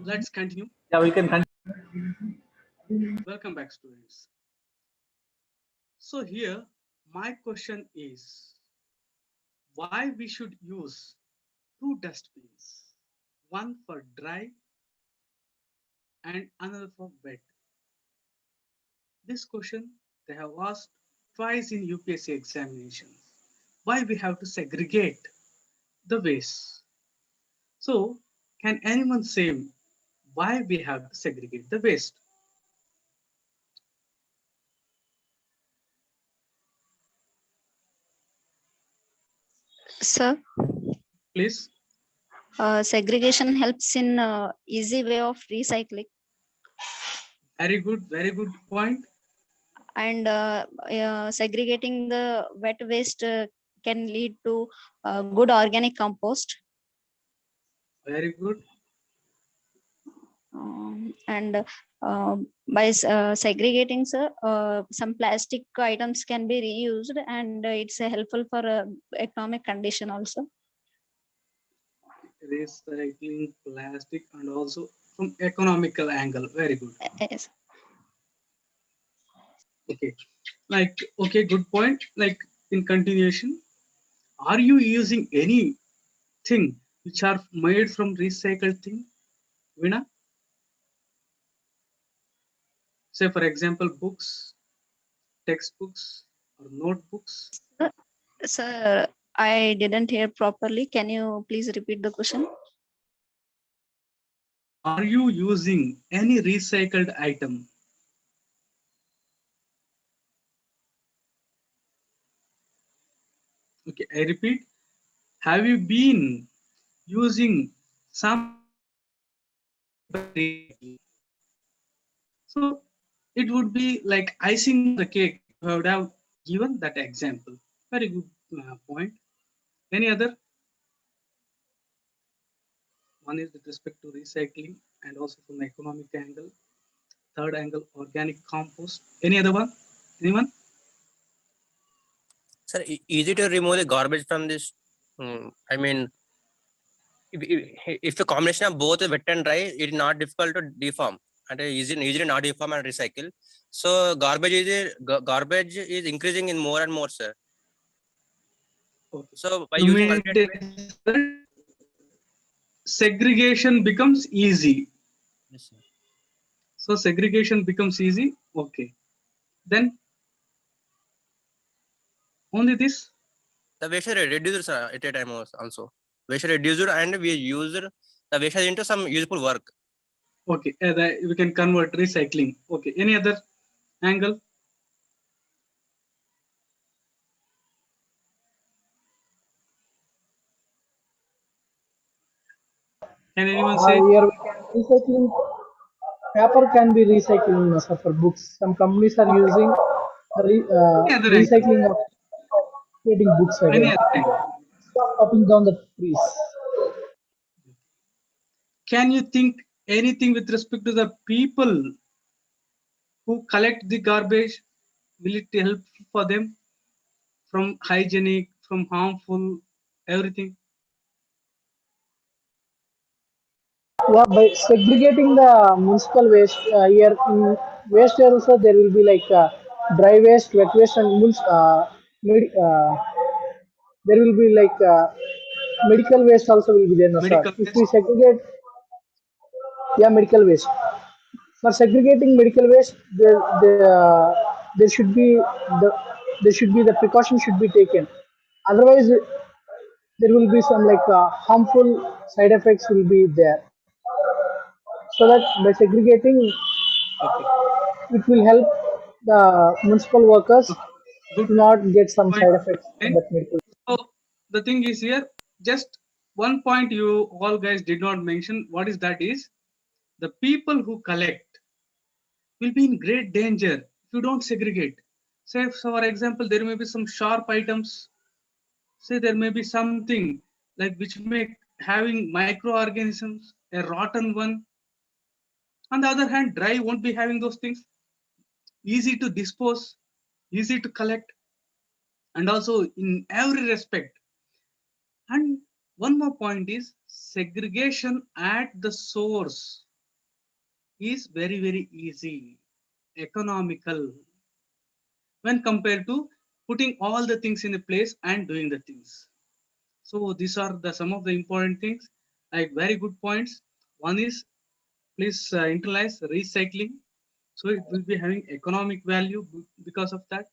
Let's continue. Yeah, we can continue. Welcome back, students. So here, my question is, why we should use two dustbins, one for dry and another for wet? This question they have asked twice in UPSC examinations. Why we have to segregate the waste? So, can anyone say why we have to segregate the waste? Sir, Please. segregation helps in easy way of recycling, Very good point. and segregating the wet waste can lead to good organic compost. Very good. And by segregating, sir, some plastic items can be reused, and it's helpful for economic condition also. Recycling plastic and also from economical angle. Very good. Yes. Okay. Okay, good point. In continuation, are you using anything which are made from recycled thing, Veena? Say for example, books, textbooks, or notebooks. Sir, I didn't hear properly. Can you please repeat the question? Are you using any recycled item? Okay, I repeat. Have you been using some so it would be like icing on the cake if you would have given that example. Very good point. Any other? One is with respect to recycling and also from the economic angle. Third angle, organic compost. Any other one? Anyone? Sir, easy to remove the garbage from this. I mean, if the combination of both wet and dry, it is not difficult to deform and easily not deform and recycle. So garbage is increasing in more and more, sir. Okay. So by You using mean segregation becomes easy. yes, sir. So segregation becomes easy. Okay. Then only this. The waste is reduced at a time also. Waste is reduced and we use the waste into some useful work. Okay. We can convert recycling. Okay. Any other angle? Can anyone say? Here we can recycling. Paper can be recycling also for books. Some companies are using Any other angle? recycling of creating books Any again. other angle? Stop cutting down the trees. Can you think anything with respect to the people who collect the garbage? Will it help for them from hygienic, from harmful, everything? Yeah, by segregating the municipal waste here in waste here also there will be like dry waste, wet waste, and there will be like medical waste also will be there, no, sir. Medical If we waste? segregate, yeah, medical waste. For segregating medical waste, there should be the there should be the precaution should be taken. Otherwise, there will be some like harmful side effects will be there. So that by segregating, Okay. it will help the municipal workers Okay. Good to not get some point. side effects from that medical. So the thing is here, just one point you all guys did not mention. What is that? Is the people who collect will be in great danger if you don't segregate. Say, for example, there may be some sharp items. Say there may be something like which may having microorganisms, a rotten one. On the other hand, dry won't be having those things. Easy to dispose, easy to collect, and also in every respect. And one more point is segregation at the source is very, very easy, economical when compared to putting all the things in a place and doing the things. So these are the some of the important things, like very good points. One is please internalize recycling, so it will be having economic value because of that.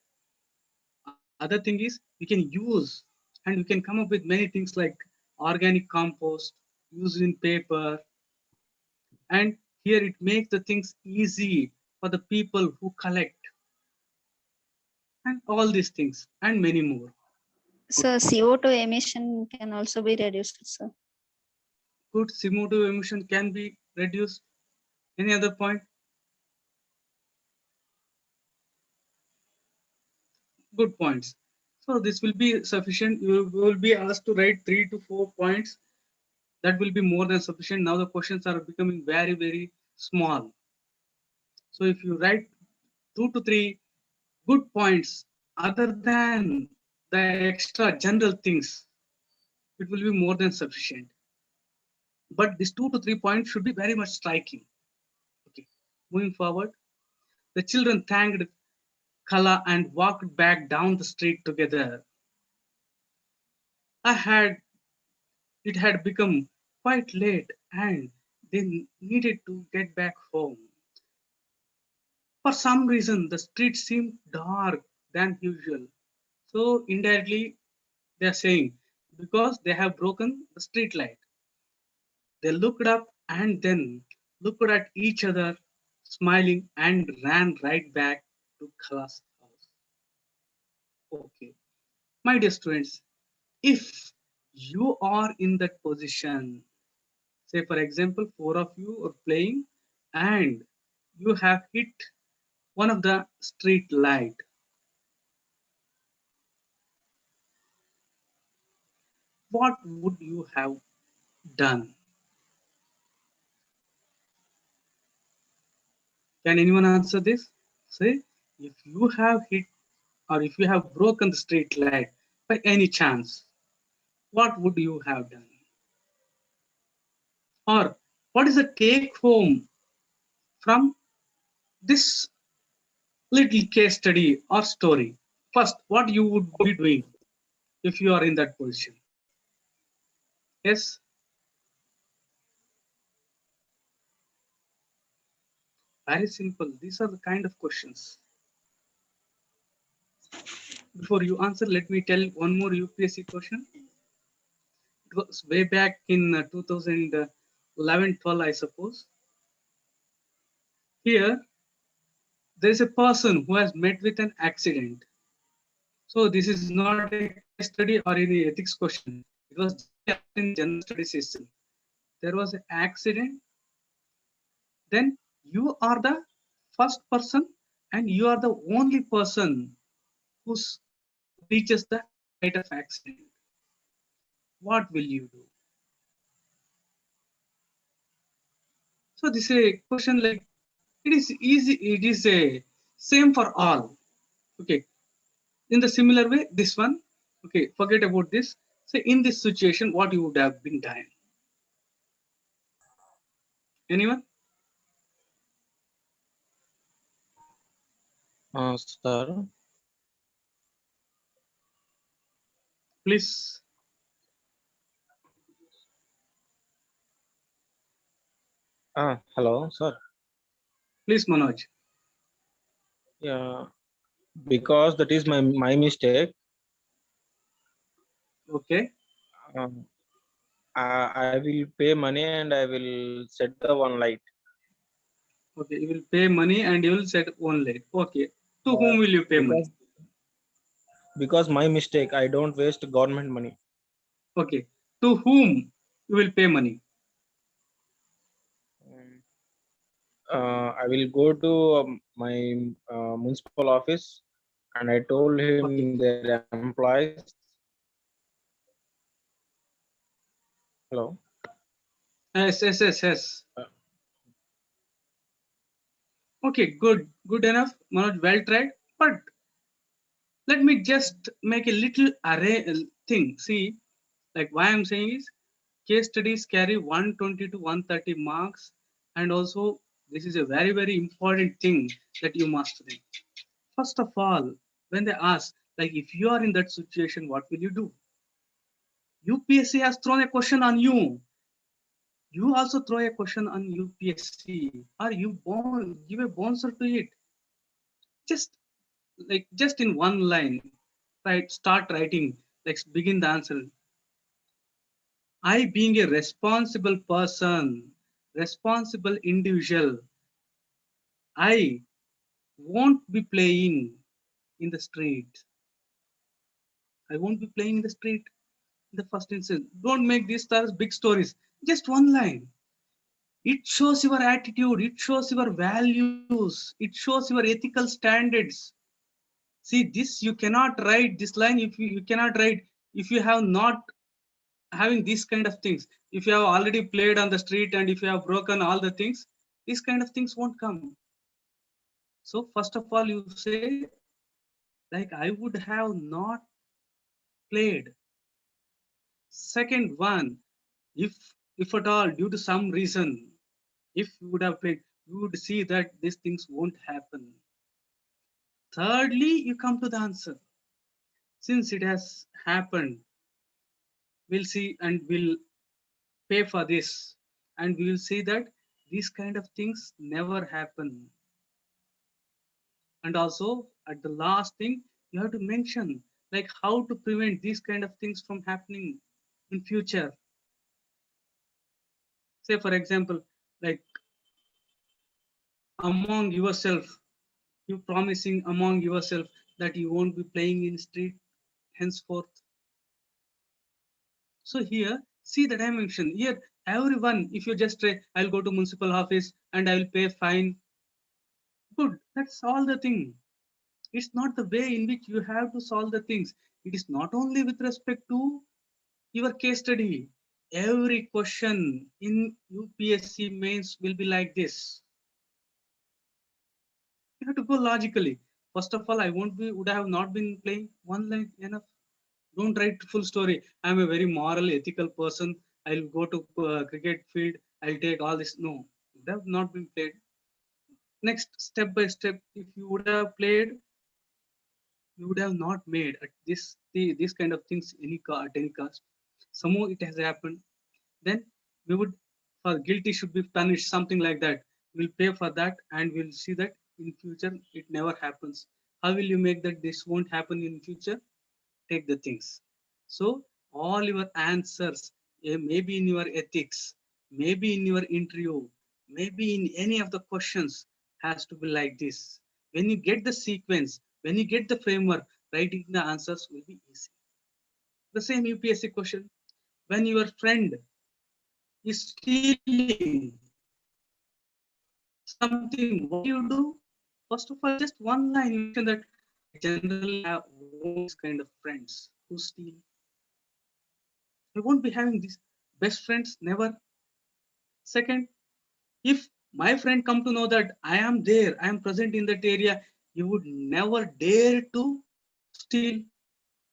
Other thing is we can use and we can come up with many things like organic compost, use in paper, and here it makes the things easy for the people who collect and all these things and many more. So CO2 emission can also be reduced, sir. Good, CO2 emission can be reduced. Any other point? Good points. So this will be sufficient. You will be asked to write 3 to 4 points. That will be more than sufficient. Now the questions are becoming very, very small. So if you write 2 to 3 good points other than the extra general things, it will be more than sufficient. But these 2 to 3 points should be very much striking. Okay. Moving forward, the children thanked Kala and walked back down the street together. I had It had become quite late and they needed to get back home. For some reason, the street seemed dark than usual. So indirectly, they are saying because they have broken the street light. They looked up and then looked at each other, smiling, and ran right back to Khala's house. Okay, my dear students, if you are in that position, say for example, four of you are playing and you have hit one of the street light. What would you have done? Can anyone answer this? Say, if you have hit or if you have broken the street light by any chance, what would you have done? Or what is the take home from this little case study or story? First, what you would be doing if you are in that position? Yes, very simple. These are the kind of questions. Before you answer, let me tell one more UPSC question. It was way back in 2011-12, I suppose. Here, there is a person who has met with an accident. So this is not a case study or any ethics question. It was in general study system. There was an accident. Then you are the first person and you are the only person who reaches the site of accident. What will you do? So this is a question like it is easy. It is a same for all. Okay. In the similar way, this one. Okay. Forget about this. So in this situation, what you would have been done? Anyone? Sir. Please. Hello, sir. Please, Manoj. Yeah, because that is my mistake. Okay. I will pay money and I will set the one light. Okay. You will pay money and you will set one light. Okay. To whom will you pay money? Because my mistake, I don't waste government money. Okay. To whom you will pay money? I will go to my municipal office and I told him Okay. their employees. Hello. Yes. Okay, good enough. Manoj, well tried. But let me just make a little array thing. See, like why I'm saying is case studies carry 120 to 130 marks, and also This is a very, very important thing that you must think. First of all, when they ask, like, if you are in that situation, what will you do? UPSC has thrown a question on you. You also throw a question on UPSC, or you give a answer to it. Just just in one line, right? Start writing. Let's begin the answer. I, being a responsible person, responsible individual, I won't be playing in the street. I won't be playing in the street in the first instance. Don't make these stars big stories. Just one line. It shows your attitude. It shows your values. It shows your ethical standards. See, this you cannot write this line if you cannot write if you have not having these kind of things. If you have already played on the street and if you have broken all the things, these kind of things won't come. So first of all, you say, like, I would have not played. Second one, if at all due to some reason, if you would have played, you would see that these things won't happen. Thirdly, you come to the answer. Since it has happened, we'll see and we'll pay for this, and we will see that these kind of things never happen. And also at the last thing, you have to mention like how to prevent these kind of things from happening in future. Say for example, like among yourself, you promising among yourself that you won't be playing in street henceforth. So here, see the dimension. Here, everyone, if you just say, I'll go to municipal office and I will pay fine. Good, that's all the thing. It's not the way in which you have to solve the things. It is not only with respect to your case study. Every question in UPSC mains will be like this. You have to go logically. First of all, I would have not been playing one line enough. Don't write full story. I'm a very moral, ethical person. I'll go to cricket field. I'll take all this. No, would have not been played. Next, step by step, if you would have played, you would have not made at this kind of things at any cost. Somehow it has happened. Then we would, for guilty should be punished, something like that. We'll pay for that and we'll see that in future it never happens. How will you make that this won't happen in future? Take the things. So all your answers, maybe in your ethics, maybe in your interview, maybe in any of the questions, has to be like this. When you get the sequence, when you get the framework, writing the answers will be easy. The same UPSC question. When your friend is stealing something, what do you do? First of all, just one line, you mention that I generally have this kind of friends who steal. I won't be having these best friends, never. Second, if my friend come to know that I am there, I am present in that area, he would never dare to steal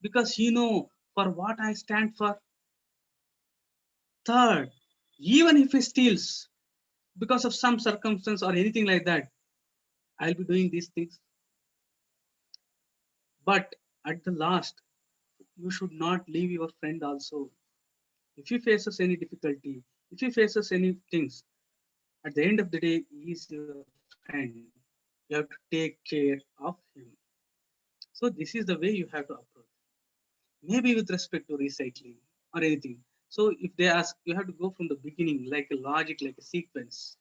because he know for what I stand for. Third, even if he steals because of some circumstance or anything like that, I'll be doing these things. But at the last, you should not leave your friend also. If he faces any difficulty, if he faces any things, at the end of the day, he is your friend. You have to take care of him. So this is the way you have to approach. Maybe with respect to recycling or anything. So if they ask, you have to go from the beginning, like a logic, like a sequence,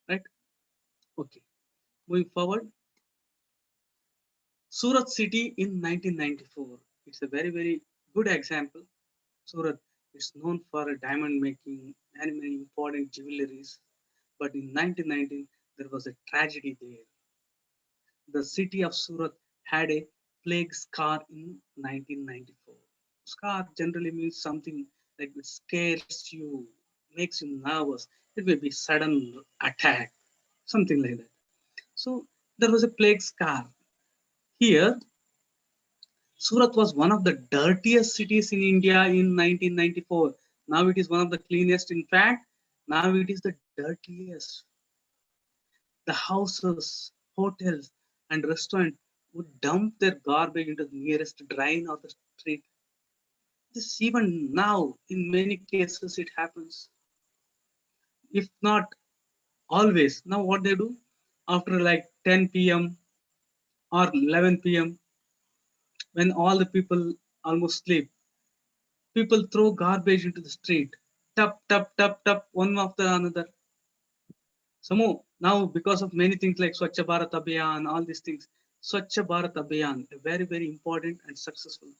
right? Okay. Moving forward, Surat city in 1994. It's a very, very good example. Surat is known for diamond making and many important jewelries. But in 1919, there was a tragedy there. The city of Surat had a plague scar in 1994. Scar generally means something like it scares you, makes you nervous. It may be sudden attack, something like that. So there was a plague scar. Here, Surat was one of the dirtiest cities in India in 1994. Now it is one of the cleanest. In fact, now it is the dirtiest. the houses, hotels, and restaurants would dump their garbage into the nearest drain or the street. This even now, in many cases, it happens. If not always. Now, what they do after like 10 p.m. or 11 p.m., when all the people almost sleep, people throw garbage into the street. Tap, tap, tap, tap, one after another. So now, because of many things like Swachh Bharat Abhiyan, all these things, Swachh Bharat Abhiyan, a very, very important and successful thing.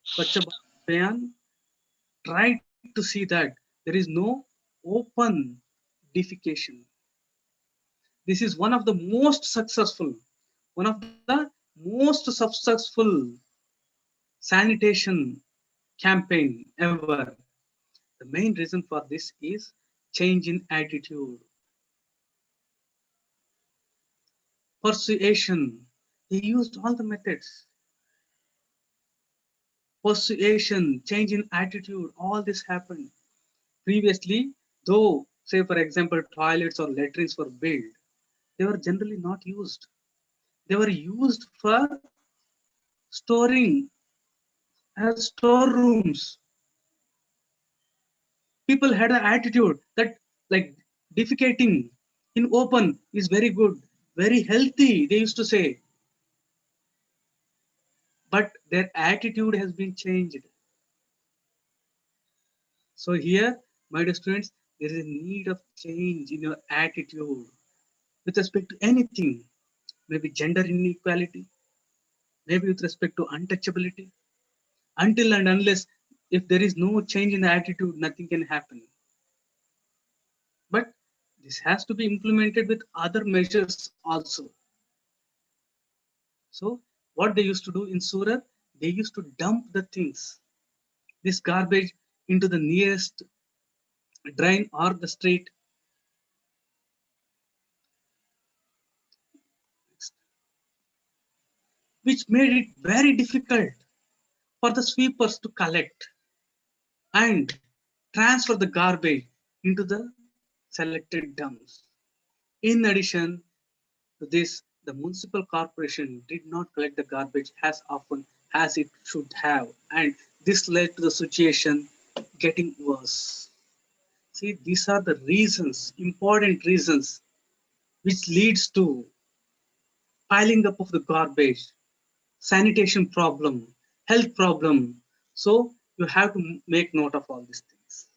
Swachh Bharat Abhiyan tried to see that there is no open defecation. This is one of the most successful, one of the most successful sanitation campaign ever. The main reason for this is change in attitude, persuasion. They used all the methods. Persuasion, change in attitude, all this happened. Previously, though, say for example, toilets or latrines were built, they were generally not used. They were used for storing as storerooms. People had an attitude that like defecating in open is very good, very healthy, they used to say. But their attitude has been changed. So here, my dear students, there is a need of change in your attitude with respect to anything, maybe gender inequality, maybe with respect to untouchability. Until and unless if there is no change in the attitude, nothing can happen. But this has to be implemented with other measures also. So what they used to do in Surat, they used to dump the things, this garbage into the nearest drain or the street. Which made it very difficult for the sweepers to collect and transfer the garbage into the selected dumps. In addition to this, the municipal corporation did not collect the garbage as often as it should have, and this led to the situation getting worse. See, these are the reasons, important reasons, which leads to piling up of the garbage, sanitation problem, health problem. So you have to make note of all these things.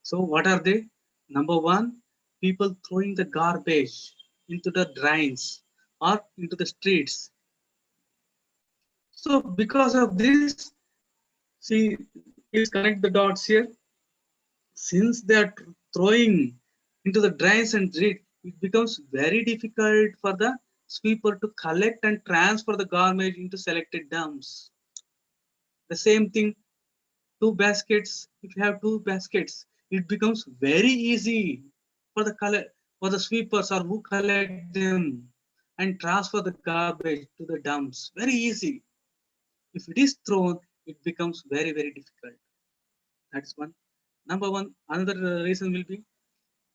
So what are they? Number one, people throwing the garbage into the drains or into the streets. So because of this, see, please connect the dots here. Since they are throwing into the drains and street, it becomes very difficult for the sweeper to collect and transfer the garbage into selected dumps. The same thing, two baskets. If you have two baskets, it becomes very easy for the for the sweepers or who collect them and transfer the garbage to the dumps. Very easy. If it is thrown, it becomes very, very difficult. That's one. Number one. Another reason will be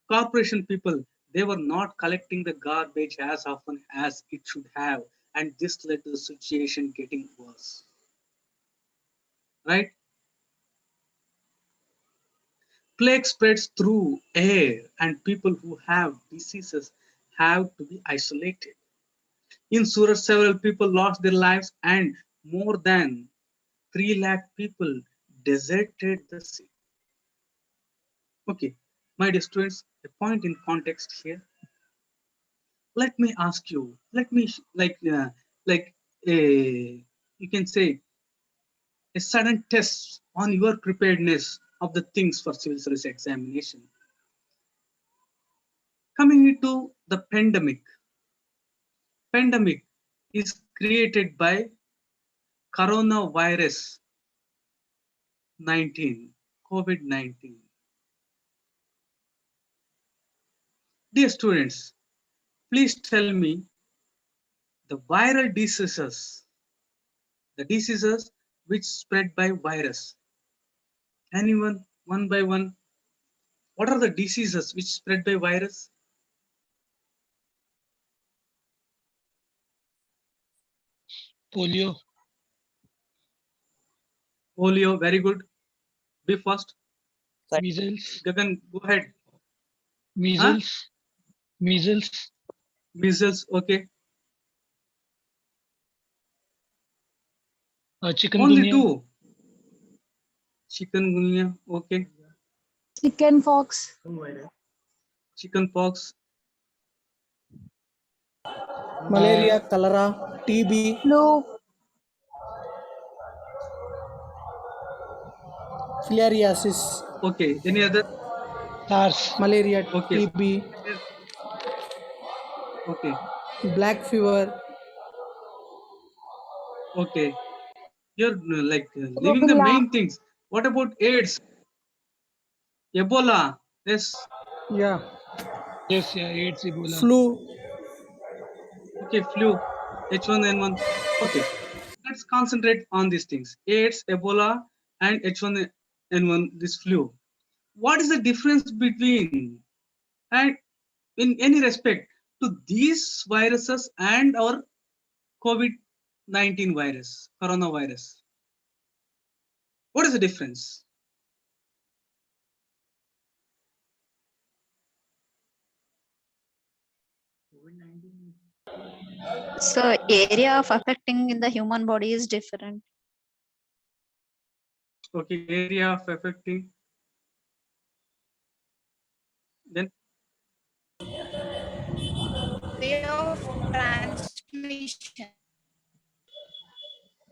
corporation people. They were not collecting the garbage as often as it should have, and this led to the situation getting worse. Right? Plague spreads through air, and people who have diseases have to be isolated. In Surat, several people lost their lives, and more than 3 lakh people deserted the city. Okay, my dear students, a point in context here. Let me ask you. Let me like a, you can say, a sudden test on your preparedness of the things for civil service examination. Coming into the pandemic is created by coronavirus 19, COVID-19. Dear students, please tell me the viral diseases, the diseases which spread by virus. Anyone, one by one, what are the diseases which spread by virus? polio, Polio, very good. Be first. measles, Gagan, go ahead. measles, measles, Measles, okay. Only chikungunya, two. Chikungunya, okay. Chicken pox, Chicken pox, Malaria, cholera, TB, flu, filariasis, okay. Any other? SARS, malaria, Okay. TB, Okay, black fever, okay. You're leaving the rubella, main things. What about AIDS? Ebola, yes. yeah, yes, yeah, AIDS, Ebola, flu, Okay, flu, H1N1. Okay, let's concentrate on these things. AIDS, Ebola, and H1N1, this flu. What is the difference between, and in any respect, to these viruses and our COVID-19 virus, coronavirus? What is the difference? So area of affecting in the human body is different. Okay, area of affecting. Then Way of transmission.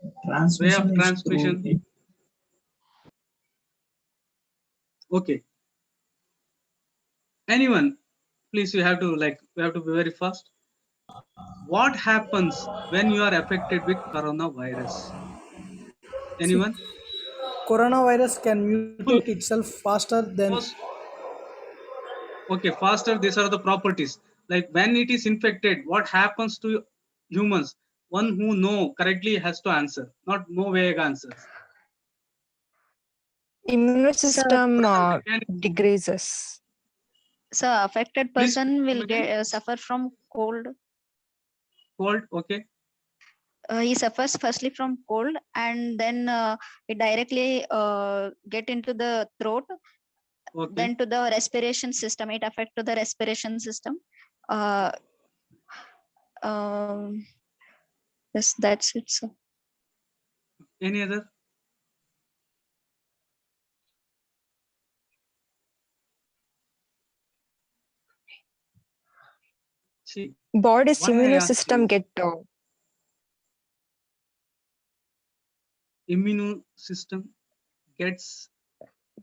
way of Transmission is through transmission. Okay. Anyone, please, we have to be very fast. What happens when you are affected with coronavirus? Anyone? coronavirus can mutate itself faster than Suppose- Okay, faster. These are the properties. Like when it is infected, what happens to humans? One who know correctly has to answer, not no vague answers. Immune So, system Can decreases. so affected please person will come again? get suffer from cold. Cold. Okay. He suffers firstly from cold, and then it directly get into the throat, Okay. then to the respiration system. It affect to the respiration system. Uh, um, yes, that's it. So. Any other? See, Body's why I immune asked system you, get immune system gets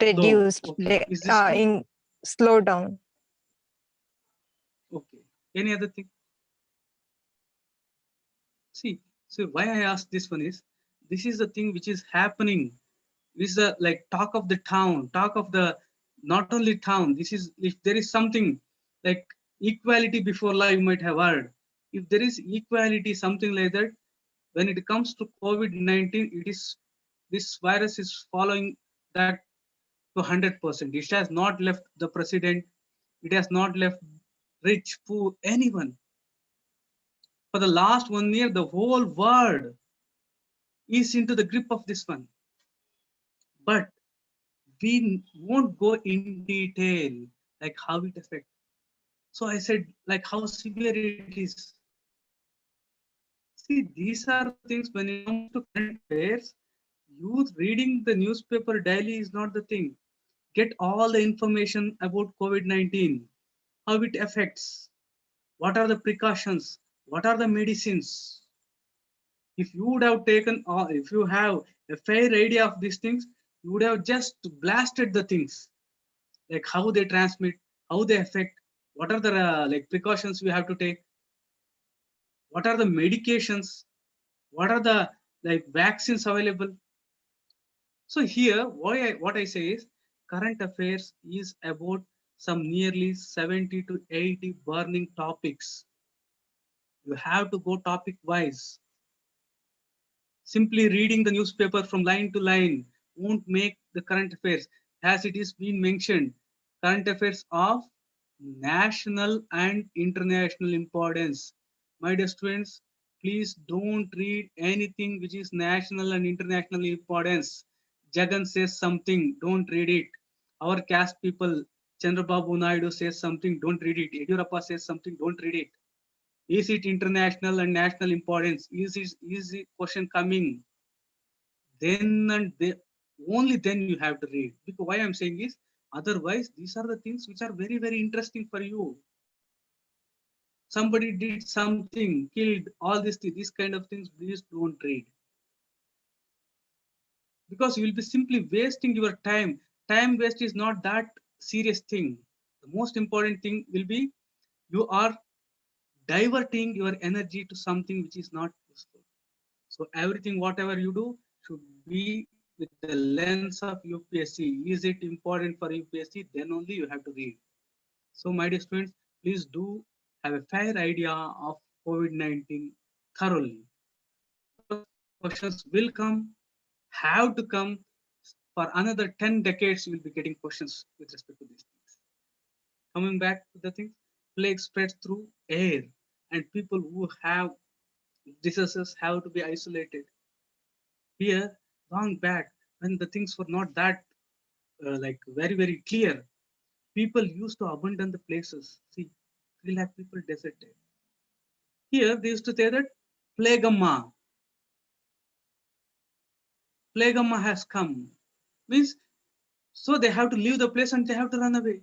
reduced, low. Okay. Is this true? in slow down. Okay. Any other thing? See, so why I asked this one is, this is the thing which is happening. This is the talk of the town, talk of the not only town. This is, if there is something like equality before law, you might have heard. If there is equality, something like that, when it comes to COVID-19, it is, this virus is following that to 100%. It has not left the president. It has not left rich, poor, anyone. For the last 1 year, the whole world is into the grip of this one. But we won't go in detail, like how it affects. So I said, like how severe it is. See, these are things when it comes to current affairs, you reading the newspaper daily is not the thing. Get all the information about COVID-19, how it affects, what are the precautions, what are the medicines. If you would have taken, or if you have a fair idea of these things, you would have just blasted the things, like how they transmit, how they affect, what are the precautions we have to take, what are the medications, what are the vaccines available. So here, what I say is, current affairs is about some nearly 70 to 80 burning topics. You have to go topic wise. Simply reading the newspaper from line to line won't make the current affairs. As it is being mentioned, current affairs of national and international importance. My dear students, Please don't read anything which is national and international importance. Jagan says something, don't read it. Our caste people, Chandrababu Naidu says something, don't read it. Yediyurappa says something, don't read it. Is it international and national importance? Is it question coming? Then and then, only then you have to read. Because why I'm saying is, otherwise, these are the things which are very, very interesting for you. Somebody did something, killed, all these kind of things, please don't read. Because you will be simply wasting your time. Time waste is not that serious thing. The most important thing will be you are diverting your energy to something which is not useful. So everything, whatever you do, should be with the lens of UPSC. Is it important for UPSC? Then only you have to read. So my dear students, please do have a fair idea of COVID-19 thoroughly. Because questions will come, have to come. For another 10 decades, you will be getting questions with respect to these things. Coming back to the thing, plague spreads through air, and people who have diseases have to be isolated. Here, long back, when the things were not that like very, very clear, people used to abandon the places. See, 3 lakh people deserted. Here, they used to say that Plagamma has come. Means, so they have to leave the place and they have to run away.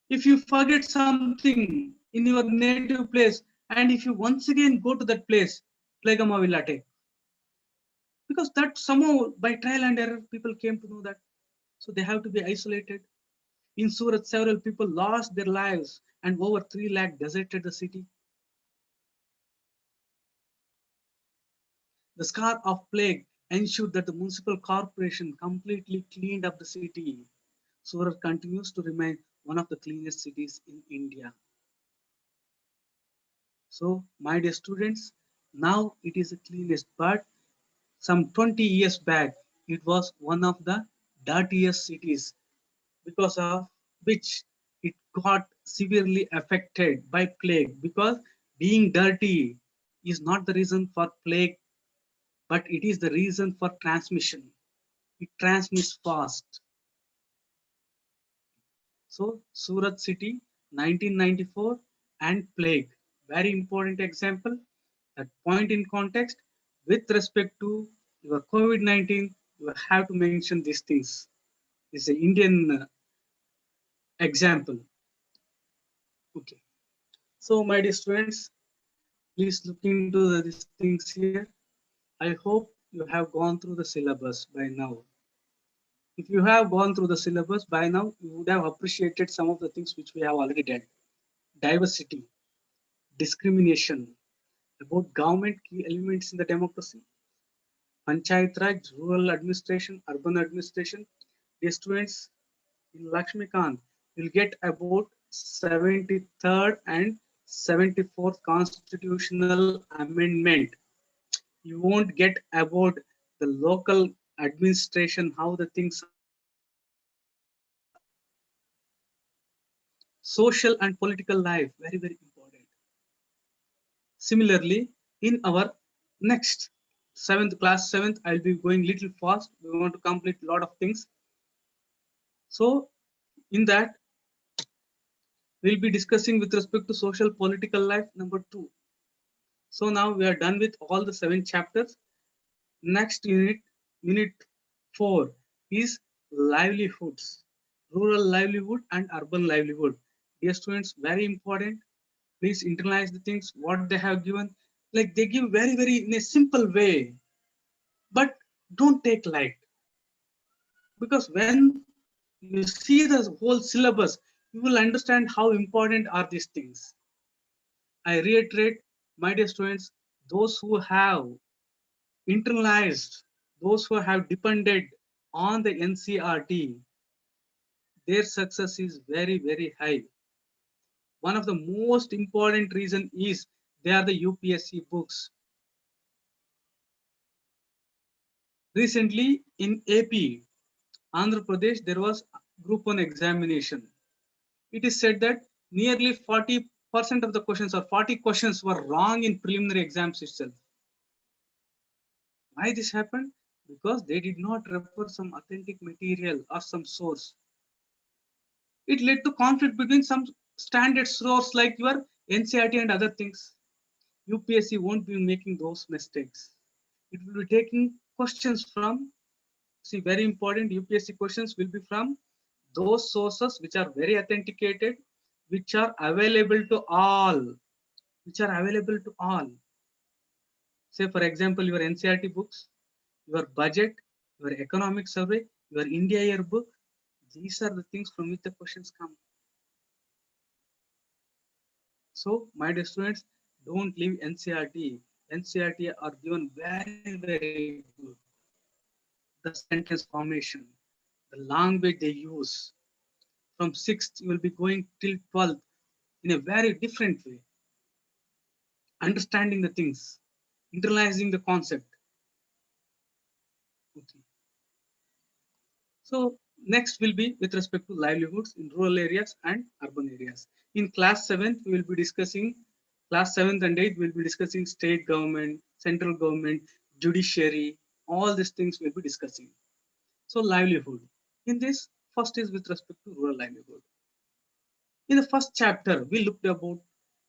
If you forget something in your native place, and if you once again go to that place, Plagamma will attack. Because that somehow by trial and error, people came to know that. So they have to be isolated. In Surat, several people lost their lives and over 3 lakh deserted the city. The scar of plague ensured that the municipal corporation completely cleaned up the city. Surat continues to remain one of the cleanest cities in India. So, my dear students, now it is the cleanest, but some 20 years back, it was one of the dirtiest cities, because of which it got severely affected by plague. Because being dirty is not the reason for plague, but it is the reason for transmission. It transmits fast. So Surat city, 1994 and plague. Very important example. That point in context, with respect to your COVID-19, you have to mention these things. This is an Indian example. Okay. So my dear students, please look into these things here. I hope you have gone through the syllabus by now. If you have gone through the syllabus by now, you would have appreciated some of the things which we have already done. Diversity, discrimination, about government key elements in the democracy, Panchayat Raj, rural administration, urban administration. Dear students, in Lakshmikant, you'll get about 73rd and 74th constitutional amendment. You won't get about the local administration, how the things social and political life, very, very important. Similarly, in our next 7th class, 7th, I'll be going little fast. We want to complete a lot of things. So in that, we'll be discussing with respect to social political life number 2. So now we are done with all the 7 chapters. Next unit, unit 4 is livelihoods, rural livelihood and urban livelihood. Dear students, very important. Please internalize the things what they have given. Like they give very, very in a simple way, but don't take light. Because when you see the whole syllabus, you will understand how important are these things. I reiterate, my dear students, those who have internalized, those who have depended on the NCRT, their success is very, very high. One of the most important reason is they are the UPSC books. Recently in AP, Andhra Pradesh, there was group 1 examination. It is said that nearly 40% of the questions or 40 questions were wrong in preliminary exams itself. Why this happened? Because they did not refer some authentic material or some source. It led to conflict between some standard source like your NCRT and other things. UPSC won't be making those mistakes. It will be taking questions from, see, very important UPSC questions will be from those sources which are very authenticated, which are available to all, which are available to all. Say, for example, your NCRT books, your budget, your economic survey, your India year book. These are the things from which the questions come. So, my dear students, don't leave NCRT. NCRT are given very, very good. The sentence formation, the language they use. From 6th, you will be going till 12th in a very different way. Understanding the things, internalizing the concept. Okay. So next will be with respect to livelihoods in rural areas and urban areas. In class 7th, we will be discussing, class 7th and 8th, we will be discussing state government, central government, judiciary, all these things we'll be discussing. So livelihood. In this, first is with respect to rural livelihood. In the first chapter, we looked about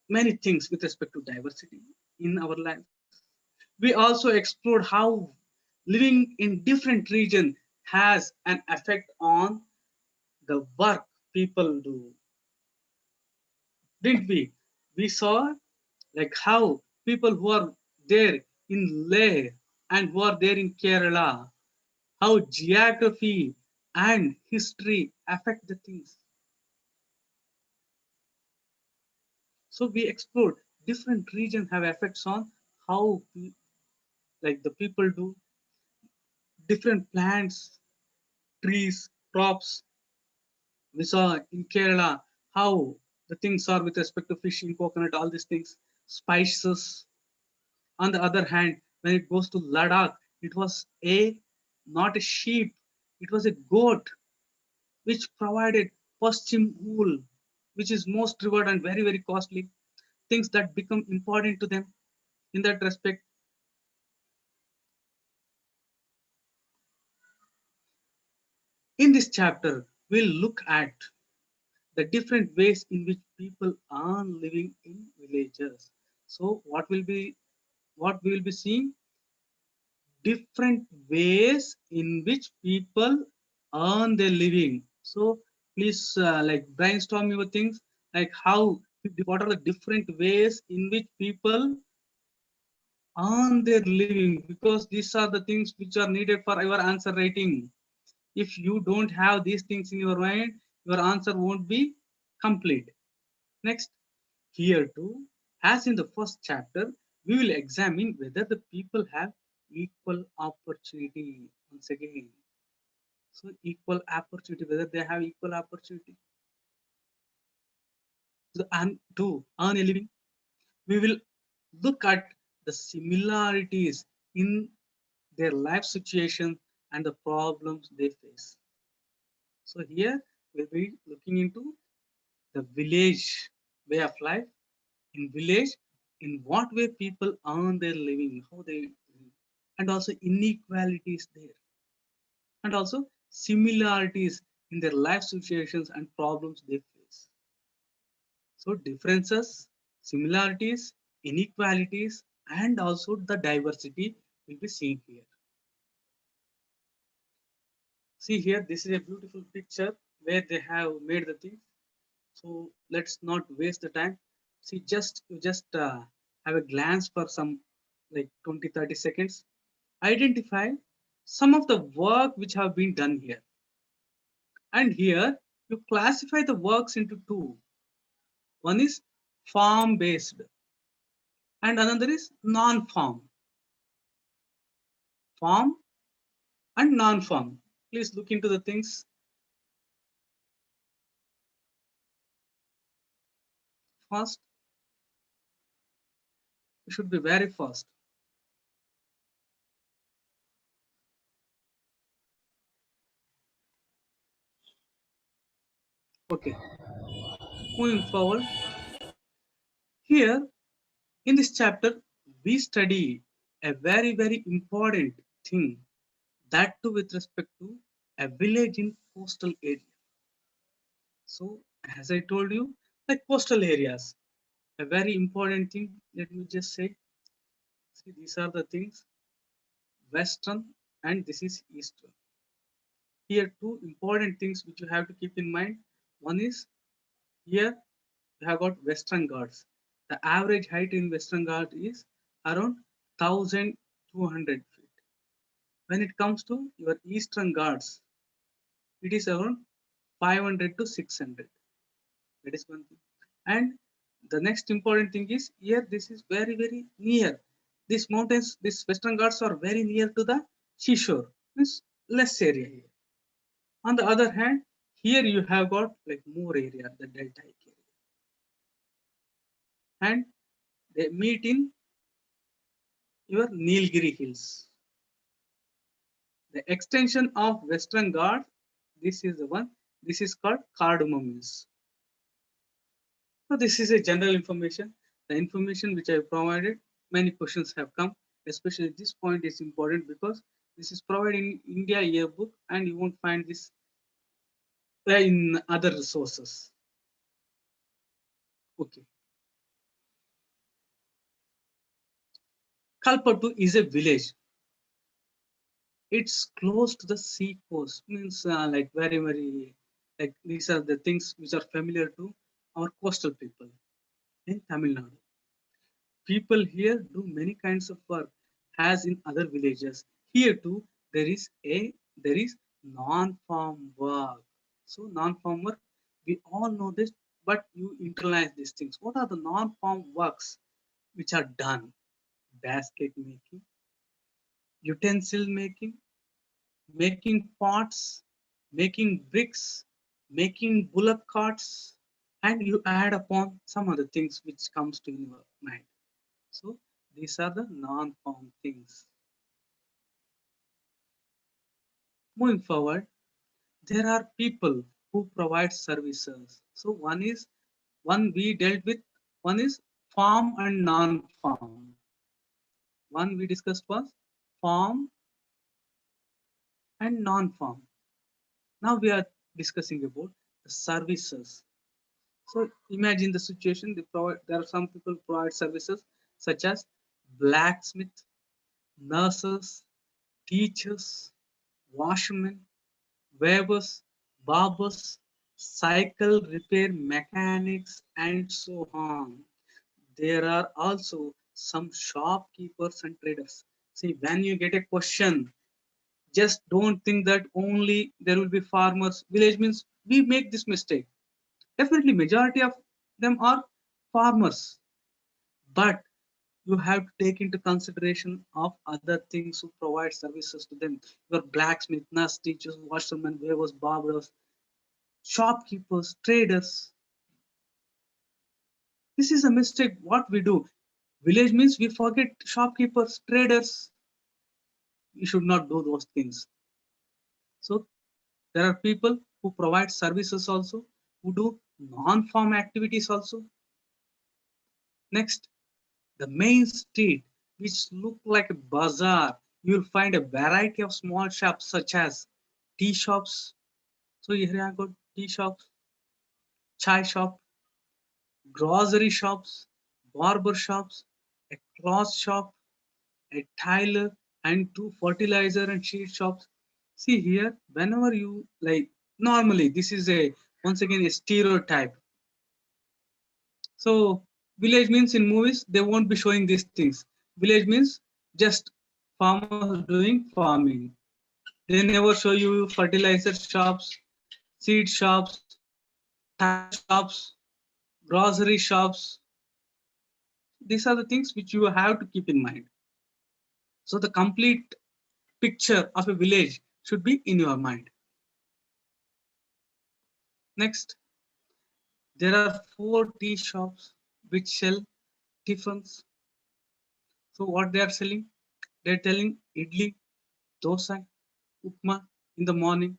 many things with respect to diversity in our lives. We also explored how living in different region has an effect on the work people do, didn't we? We saw like how people who are there in Leh and who are there in Kerala, how geography and history affect the things. So we explored different regions have effects on how like the people do, different plants, trees, crops. We saw in Kerala how the things are with respect to fishing, coconut, all these things, spices. On the other hand, when it goes to Ladakh, it was a not a sheep, it was a goat which provided Paschim wool, which is most revered and very, very costly. Things that become important to them in that respect. In this chapter, we'll look at the different ways in which people are living in villages. So what we will be seeing different ways in which people earn their living. So please like brainstorm your things like how what are the different ways in which people earn their living, because these are the things which are needed for your answer writing. If you don't have these things in your mind, your answer won't be complete. Next, here too, as in the first chapter, we will examine whether the people have equal opportunity. Once again, so equal opportunity, whether they have equal opportunity to earn a living. We will look at the similarities in their life situation and the problems they face. So here we'll be looking into the village way of life. In village, in what way people earn their living, how they, and also inequalities there, and also similarities in their life situations and problems they face. So differences, similarities, inequalities, and also the diversity will be seen here. See here, this is a beautiful picture where they have made the things. So let's not waste the time. See, you just have a glance for some like 20-30 seconds. Identify some of the work which have been done here. And here you classify the works into two. One is farm based and another is non-farm. Farm and non-farm. Please look into the things. Fast. You should be very fast. Okay. Moving forward. Here in this chapter, we study a very, very important thing, that too with respect to a village in coastal area. So, as I told you, like coastal areas, a very important thing, let me just say, see, these are the things, western and this is eastern. Here, two important things which you have to keep in mind. One is here you have got Western Ghats. The average height in Western Ghats is around 1200 feet. When it comes to your Eastern Ghats, it is around 500 to 600. That is one thing. And the next important thing is here this is very, very near. These mountains, these Western Ghats are very near to the seashore. Means less area here. On the other hand, here you have got like more area, the deltaic area. And they meet in your Nilgiri Hills. The extension of Western Ghats, this is the one, this is called Cardamom Hills. So this is a general information. The information which I have provided, many questions have come, especially this point is important because this is provided in India yearbook and you won't find this in other resources. Okay. Kalpattu is a village. It's close to the sea coast, means like very, very, like these are the things which are familiar to our coastal people in Tamil Nadu. People here do many kinds of work as in other villages. Here too, there is non-farm work. So non-farm work, we all know this, but you internalize these things. What are the non-farm works which are done? Basket making, utensil making, making pots, making bricks, making bullock carts, and you add upon some other things which comes to your mind. So these are the non-farm things. Moving forward, there are people who provide services. So one we dealt with, one is farm and non-farm. One we discussed was farm and non-farm. Now we are discussing about the services. So imagine the situation, there are some people provide services such as blacksmith, nurses, teachers, washermen, weavers, barbers, cycle repair mechanics, and so on. There are also some shopkeepers and traders. See, when you get a question, just don't think that only there will be farmers. Village means we make this mistake. Definitely, majority of them are farmers, but you have to take into consideration of other things who provide services to them. Your blacksmith, nurse, teachers, washermen, weavers, barbers, shopkeepers, traders. This is a mistake. What we do, village means we forget shopkeepers, traders. We should not do those things. So there are people who provide services also, who do non-farm activities also. Next, the main street, which look like a bazaar, you will find a variety of small shops such as tea shops. So here I got tea shops, chai shop, grocery shops, barber shops, a cloth shop, a tailor, and two fertilizer and seed shops. See here, whenever you like, normally this is a once again a stereotype. So village means in movies they won't be showing these things. Village means just farmers doing farming. They never show you fertilizer shops, seed shops, tire shops, grocery shops. These are the things which you have to keep in mind. So the complete picture of a village should be in your mind. Next, there are 4 tea shops which sell tiffins. So what they are selling? They're telling idli, dosa, upma in the morning.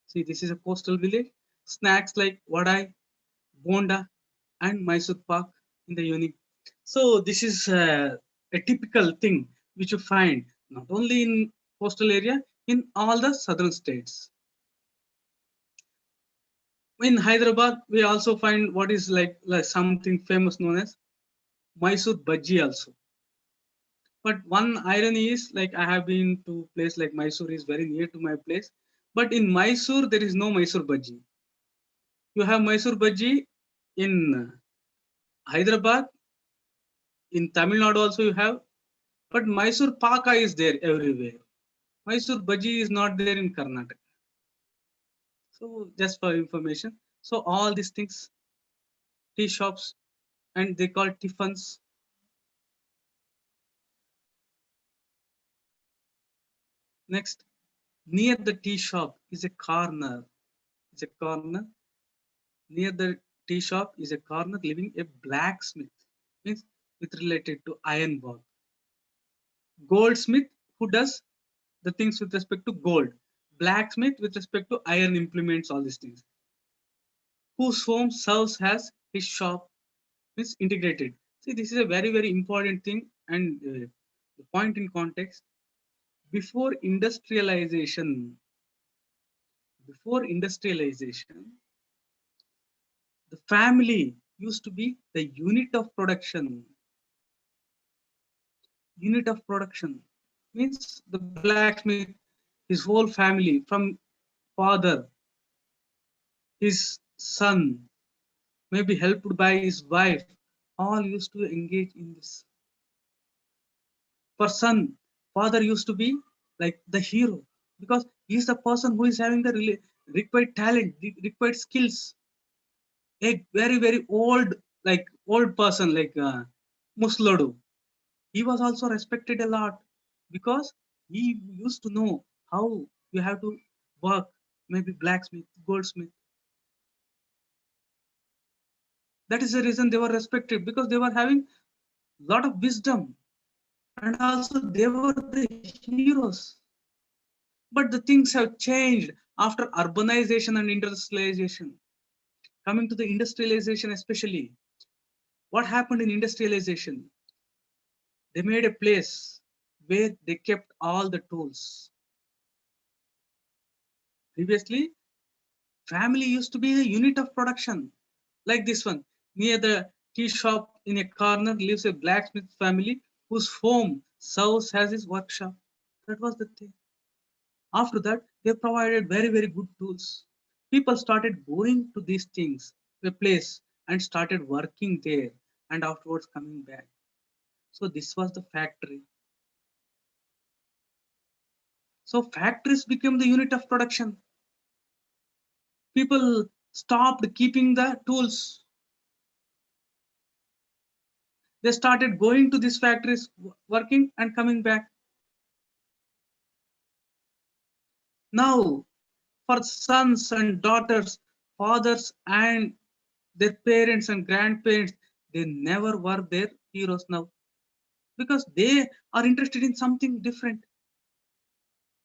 See, this is a coastal village. Snacks like vadai, bonda, and Mysore pak in the evening. So this is a typical thing which you find not only in coastal area, in all the southern states. In Hyderabad, we also find what is like something famous known as Mysore bhaji also. But one irony is, like, I have been to place like Mysore is very near to my place, but in Mysore there is no Mysore bhaji. You have Mysore bhaji in Hyderabad, in Tamil Nadu also you have, but Mysore paka is there everywhere. Mysore bhaji is not there in Karnataka. So just for information, so all these things, tea shops, and they call tiffins. Next, near the tea shop is a corner. It's a corner. Near the tea shop is a corner living a blacksmith, means with related to iron work. Goldsmith who does the things with respect to gold. Blacksmith with respect to iron implements, all these things. Whose home serves as his shop, means integrated. See, this is a very, very important thing, and the point in context. Before industrialization, before industrialization, the family used to be the unit of production. Unit of production means the blacksmith, his whole family, from father, his son, maybe helped by his wife, all used to engage in this. For son, father used to be like the hero because he is the person who is having the required talent, the required skills. A very, very old, like old person like Muslodu, he was also respected a lot because he used to know how you have to work, maybe blacksmith, goldsmith. That is the reason they were respected, because they were having a lot of wisdom, and also they were the heroes. But the things have changed after urbanization and industrialization. Coming to the industrialization especially, what happened in industrialization? They made a place where they kept all the tools. Previously, family used to be a unit of production. Like this one, near the tea shop in a corner lives a blacksmith family whose home serves as his workshop. That was the thing. After that, they provided very, very good tools. People started going to these things, the place, and started working there, and afterwards coming back. So this was the factory. So factories became the unit of production. People stopped keeping the tools. They started going to these factories, working and coming back. Now, for sons and daughters, fathers and their parents and grandparents, they never were their heroes now because they are interested in something different.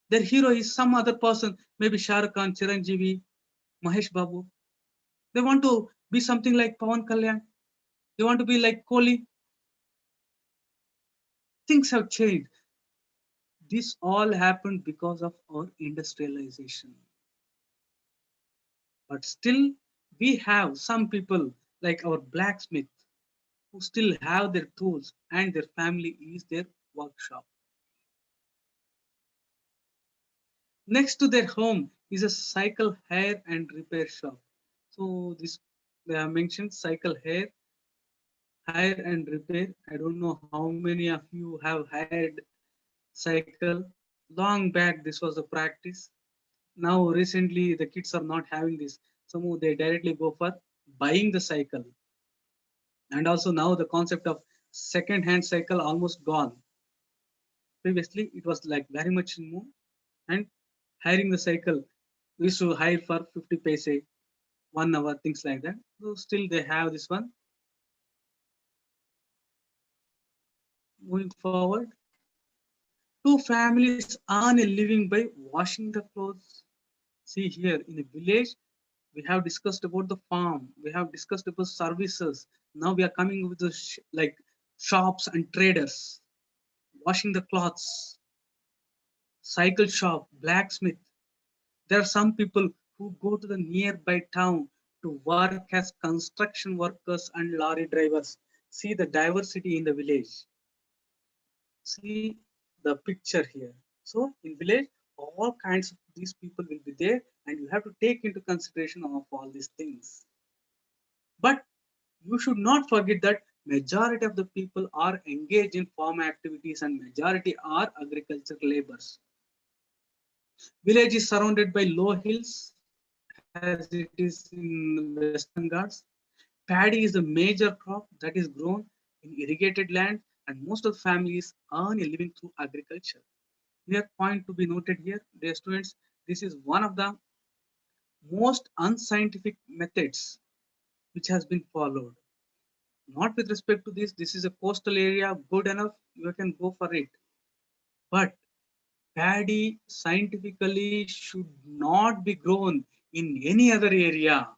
Their hero is some other person, maybe Shah Rukh Khan, Chiranjeevi, Mahesh Babu. They want to be something like Pawan Kalyan. They want to be like Kohli. Things have changed. This all happened because of our industrialization. But still, we have some people like our blacksmith who still have their tools and their family is their workshop. Next to their home is a cycle hire and repair shop. So this they have mentioned cycle hire and repair. I don't know how many of you have hired cycle. Long back this was a practice. Now recently the kids are not having this. Some they directly go for buying the cycle. And also now the concept of second hand cycle almost gone. Previously it was like very much new, and hiring the cycle, we used to hire for 50 paise, 1 hour, things like that. So still they have this one. Moving forward, two families earn a living by washing the clothes. See here in a village, we have discussed about the farm, we have discussed about services. Now we are coming with the like shops and traders. washing the clothes, cycle shop, blacksmith. There are some people who go to the nearby town to work as construction workers and lorry drivers. See the diversity in the village. See the picture here. So in village, all kinds of these people will be there, and you have to take into consideration of all these things. But you should not forget that majority of the people are engaged in farm activities and majority are agricultural laborers. Village is surrounded by low hills as it is in Western Ghats. Paddy is a major crop that is grown in irrigated land, and most of the families earn a living through agriculture. Here, point to be noted here, dear students, this is one of the most unscientific methods which has been followed. Not with respect to this is a coastal area, good enough, you can go for it. But paddy scientifically should not be grown in any other area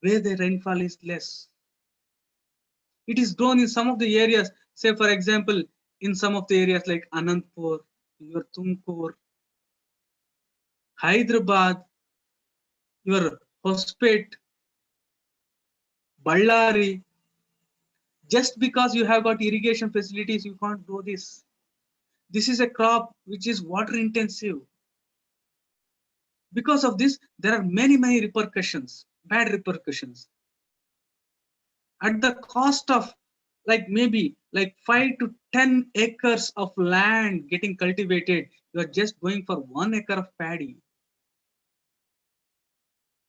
where the rainfall is less. It is grown in some of the areas, say for example, in some of the areas like Anandpur, your Tumkur, Hyderabad, your Hospet, Ballari. Just because you have got irrigation facilities, you can't grow this. This is a crop which is water intensive. Because of this, there are many repercussions, bad repercussions. At the cost of like maybe like 5 to 10 acres of land getting cultivated, you are just going for 1 acre of paddy.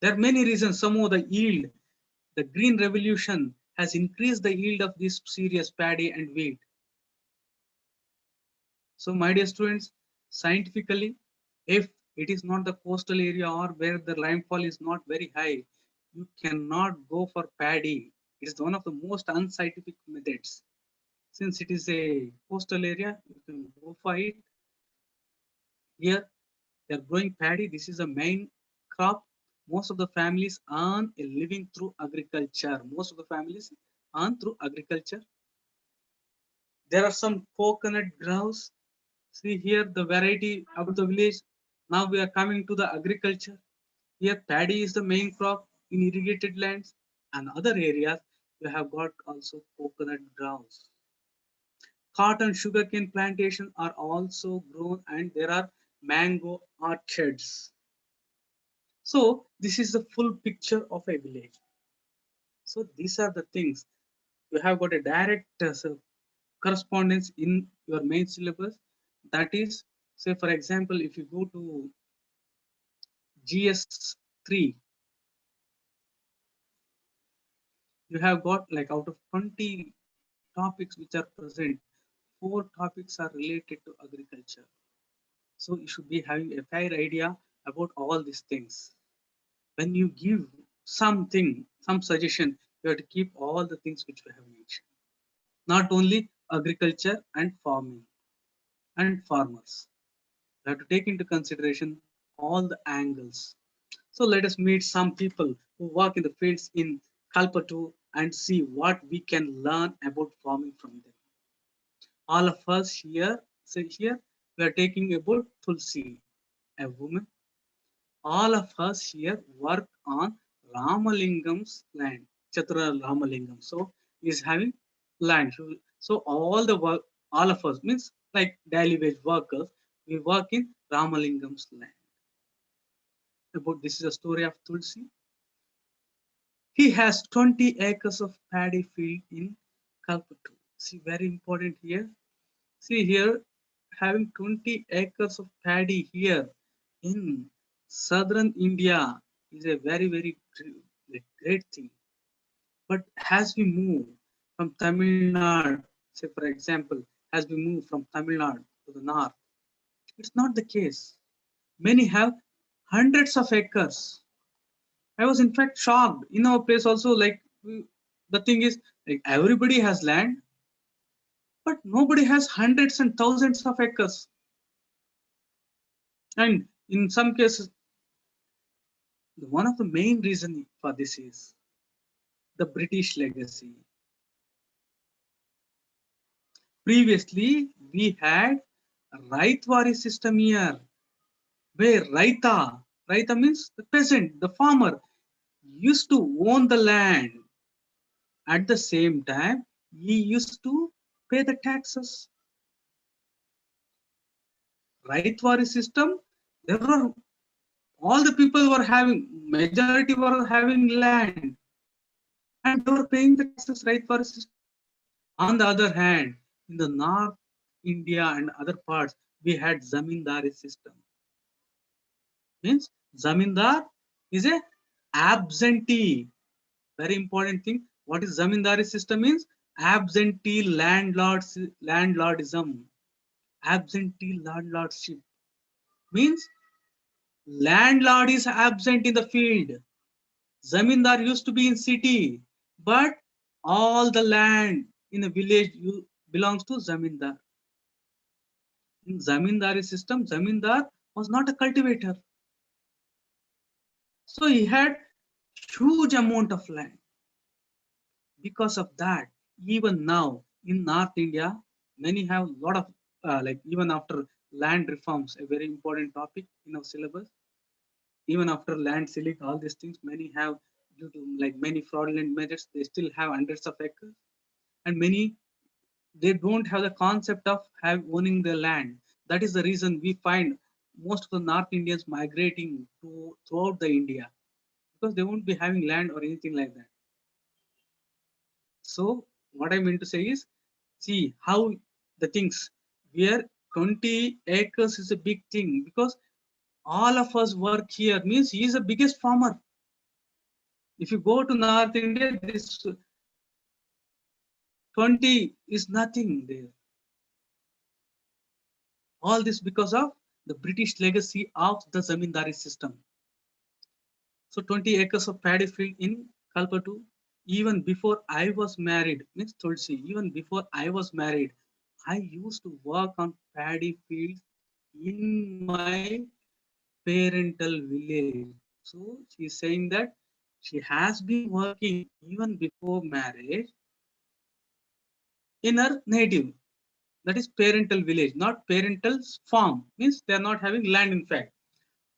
There are many reasons. Some of the yield, the green revolution has increased the yield of this serious paddy and wheat. So my dear students, scientifically, if it is not the coastal area or where the rainfall is not very high, you cannot go for paddy. It is one of the most unscientific methods. Since it is a coastal area, you can go for it. Here, they are growing paddy. This is a main crop. Most of the families earn a living through agriculture. Most of the families earn through agriculture. There are some coconut groves. See here the variety of the village. Now we are coming to the agriculture. Here paddy is the main crop in irrigated lands, and other areas you have got also coconut groves. Cotton sugarcane plantation are also grown, and there are mango orchards. So this is the full picture of a village. So these are the things. You have got a direct correspondence in your main syllabus. That is, say for example, if you go to GS3, you have got like out of 20 topics which are present, 4 topics are related to agriculture. So you should be having a fair idea about all these things. When you give something, some suggestion, you have to keep all the things which we have mentioned. Not only agriculture and farming and farmers. You have to take into consideration all the angles. So let us meet some people who work in the fields in Kalpatu and see what we can learn about farming from them. All of us here, say here, we are taking about Tulsi, a woman. All of us here work on Ramalingam's land, Chatura Ramalingam. So he is having land. So all the work, all of us means like daily wage workers, we work in Ramalingam's land. About this is a story of Tulsi. He has 20 acres of paddy field in Kalpatu. See, very important here. See here, having 20 acres of paddy here in southern India is a very great thing. But as we move from Tamil Nadu, say for example, as we move from Tamil Nadu to the north, it's not the case. Many have hundreds of acres. I was in fact shocked. In our place also, like the thing is, like everybody has land, but nobody has hundreds and thousands of acres. And in some cases, one of the main reasons for this is the British legacy. Previously, we had Raitwari system here, where Raita means the peasant, the farmer, used to own the land. At the same time, he used to pay the taxes. Raitwari system, there were all the people were having, majority were having land, and they were paying the taxes. Raitwari system. On the other hand, in the North India and other parts, we had zamindari system. Means zamindar is a absentee. Very important thing. What is zamindari system means? Absentee landlordism. Absentee landlordship means landlord is absent in the field. Zamindar used to be in city, but all the land in a village belongs to zamindar. In zamindari system, zamindar was not a cultivator. So he had huge amount of land. Because of that, even now in North India, many have a lot of like even after land reforms, a very important topic in our syllabus. Even after land ceiling, all these things, many have due to like many fraudulent measures, they still have hundreds of acres, and many they don't have the concept of owning the land. That is the reason we find most of the North Indians migrating to throughout the India because they won't be having land or anything like that. So what I mean to say is, see how the things where 20 acres is a big thing because all of us work here means he is the biggest farmer. If you go to North India, this 20 is nothing there. All this because of the British legacy of the zamindari system. So 20 acres of paddy field in Kalpatu. Even before I was married, means Tulsi, even before I was married, I used to work on paddy fields in my parental village. So she's saying that she has been working even before marriage in her native, that is parental village, not parental farm, means they are not having land. In fact,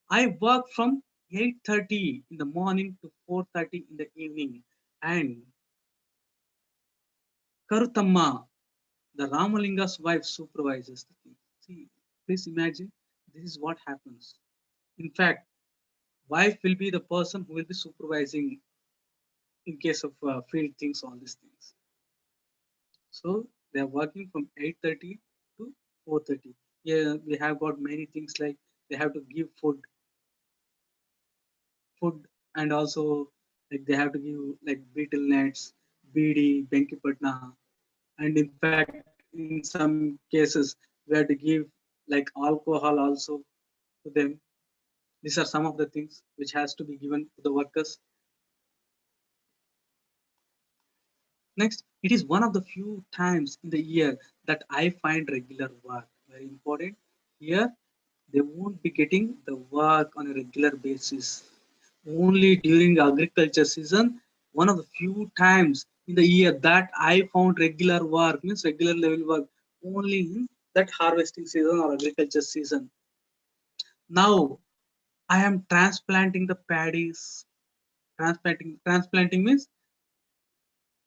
I work from 8:30 in the morning to 4:30 in the evening, and Karutamma, the Ramalinga's wife, supervises the thing. See, please imagine this is what happens. In fact, wife will be the person who will be supervising in case of field things, all these things. So they are working from 8:30 to 4:30. Yeah, we have got many things like they have to give food, and also like they have to give like beetle nets, BD, Benkipatna, and in fact, in some cases, we have to give like alcohol also to them. These are some of the things which has to be given to the workers. Next, it is one of the few times in the year that I find regular work very important. Here, they won't be getting the work on a regular basis. Only during agriculture season, one of the few times in the year that I found regular work, means regular level work, only in that harvesting season or agriculture season. Now, I am transplanting the paddies. Transplanting means,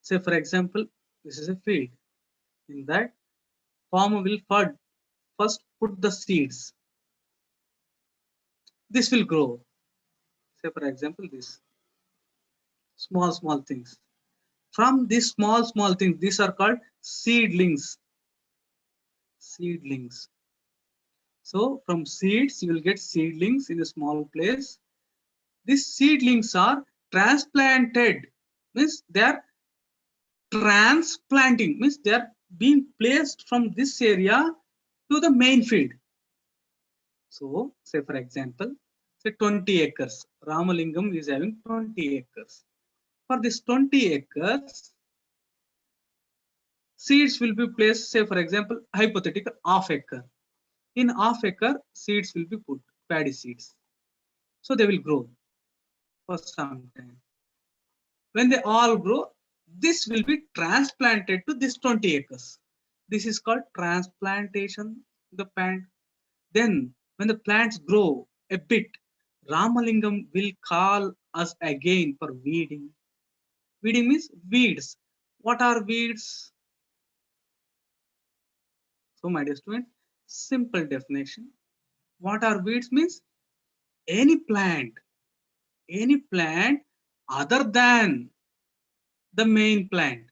say for example, this is a field. In that, farmer will first put the seeds. This will grow. Say for example, this small things. From these small things, these are called seedlings. Seedlings. So from seeds, you will get seedlings in a small place. These seedlings are transplanted. Means they are transplanting. Means they are being placed from this area to the main field. So say for example, say 20 acres. Ramalingam is having 20 acres. For this 20 acres, seeds will be placed, say for example, hypothetical half acre. In half acre, seeds will be put, paddy seeds. So they will grow for some time. When they all grow, this will be transplanted to this 20 acres. This is called transplantation. The plant. Then, when the plants grow a bit, Ramalingam will call us again for weeding. Weeding means weeds. What are weeds? So, my dear student, simple definition. What are weeds means any plant other than the main plant.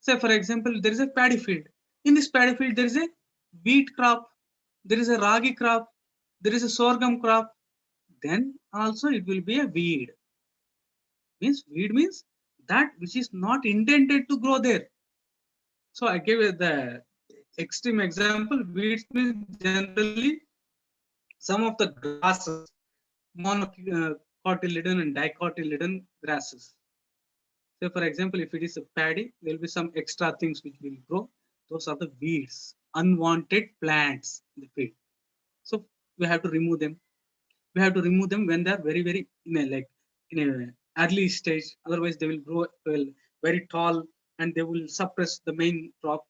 Say, for example, there is a paddy field. In this paddy field, there is a wheat crop, there is a ragi crop, there is a sorghum crop. Then also it will be a weed. Weed means that which is not intended to grow there. So I gave the extreme example. Weeds means generally some of the grasses, monocotyledon and dicotyledon grasses. So for example, if it is a paddy, there will be some extra things which will grow. Those are the weeds, unwanted plants in the field. So we have to remove them. We have to remove them when they are very, very in a early stage. Otherwise, they will grow well, very tall, and they will suppress the main crop.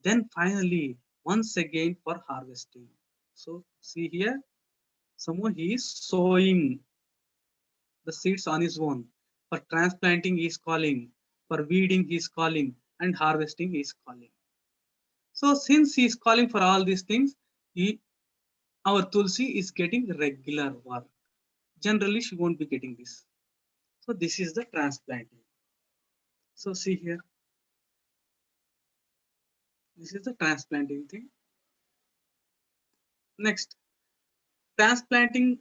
Then finally, once again for harvesting. So see here, someone he is sowing the seeds on his own. For transplanting, he is calling. For weeding, he is calling. And harvesting, he is calling. So since he is calling for all these things, our Tulsi is getting regular work. Generally, she won't be getting this. So this is the transplanting. So see here. This is the transplanting thing. Next, transplanting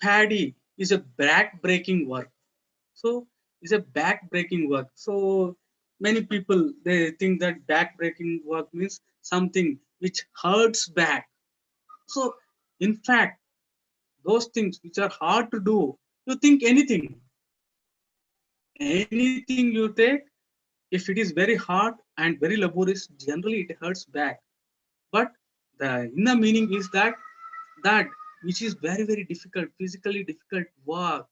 paddy is a back-breaking work. So it's a back-breaking work. So many people they think that back-breaking work means something which hurts back. So in fact, those things which are hard to do, you think anything you take, if it is very hard and very laborious, generally it hurts back. But the inner meaning is that which is very, very difficult, physically difficult work,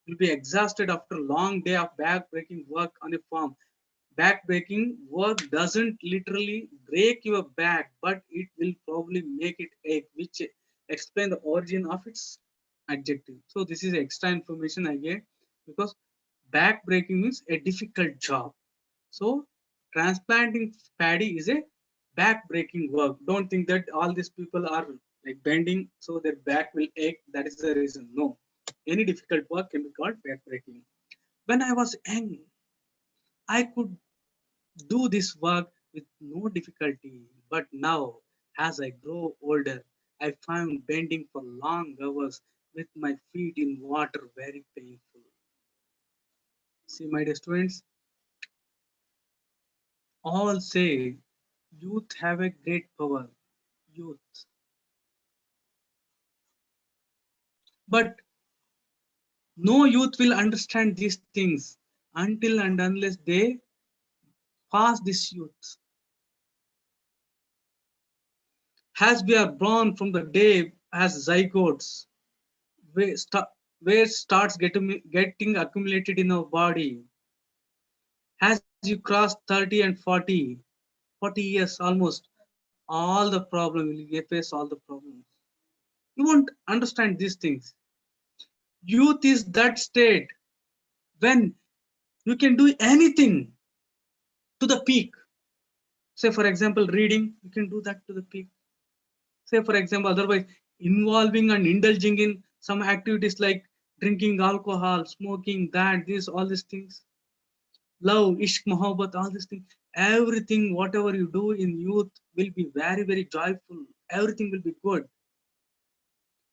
will be exhausted after a long day of back-breaking work on a farm. Back-breaking work doesn't literally break your back, but it will probably make it ache, which explain the origin of its adjective. So this is extra information I get because back-breaking means a difficult job. So transplanting paddy is a back-breaking work. Don't think that all these people are like bending so their back will ache. That is the reason. No, any difficult work can be called back-breaking. When I was young, I could do this work with no difficulty. But now, as I grow older, I find bending for long hours with my feet in water very painful. See, my dear students, all say youth have a great power. Youth. But no youth will understand these things until and unless they pass this youth. As we are born from the day as zygotes, where starts getting accumulated in our body. As you cross 30 and 40 years almost, all the problem will face all the problems. You won't understand these things. Youth is that state when you can do anything to the peak. Say, for example, reading, you can do that to the peak. Say, for example, otherwise, involving and indulging in some activities like drinking alcohol, smoking, all these things, love, ishq, mohabbat, all these things, everything, whatever you do in youth will be very, very joyful. Everything will be good.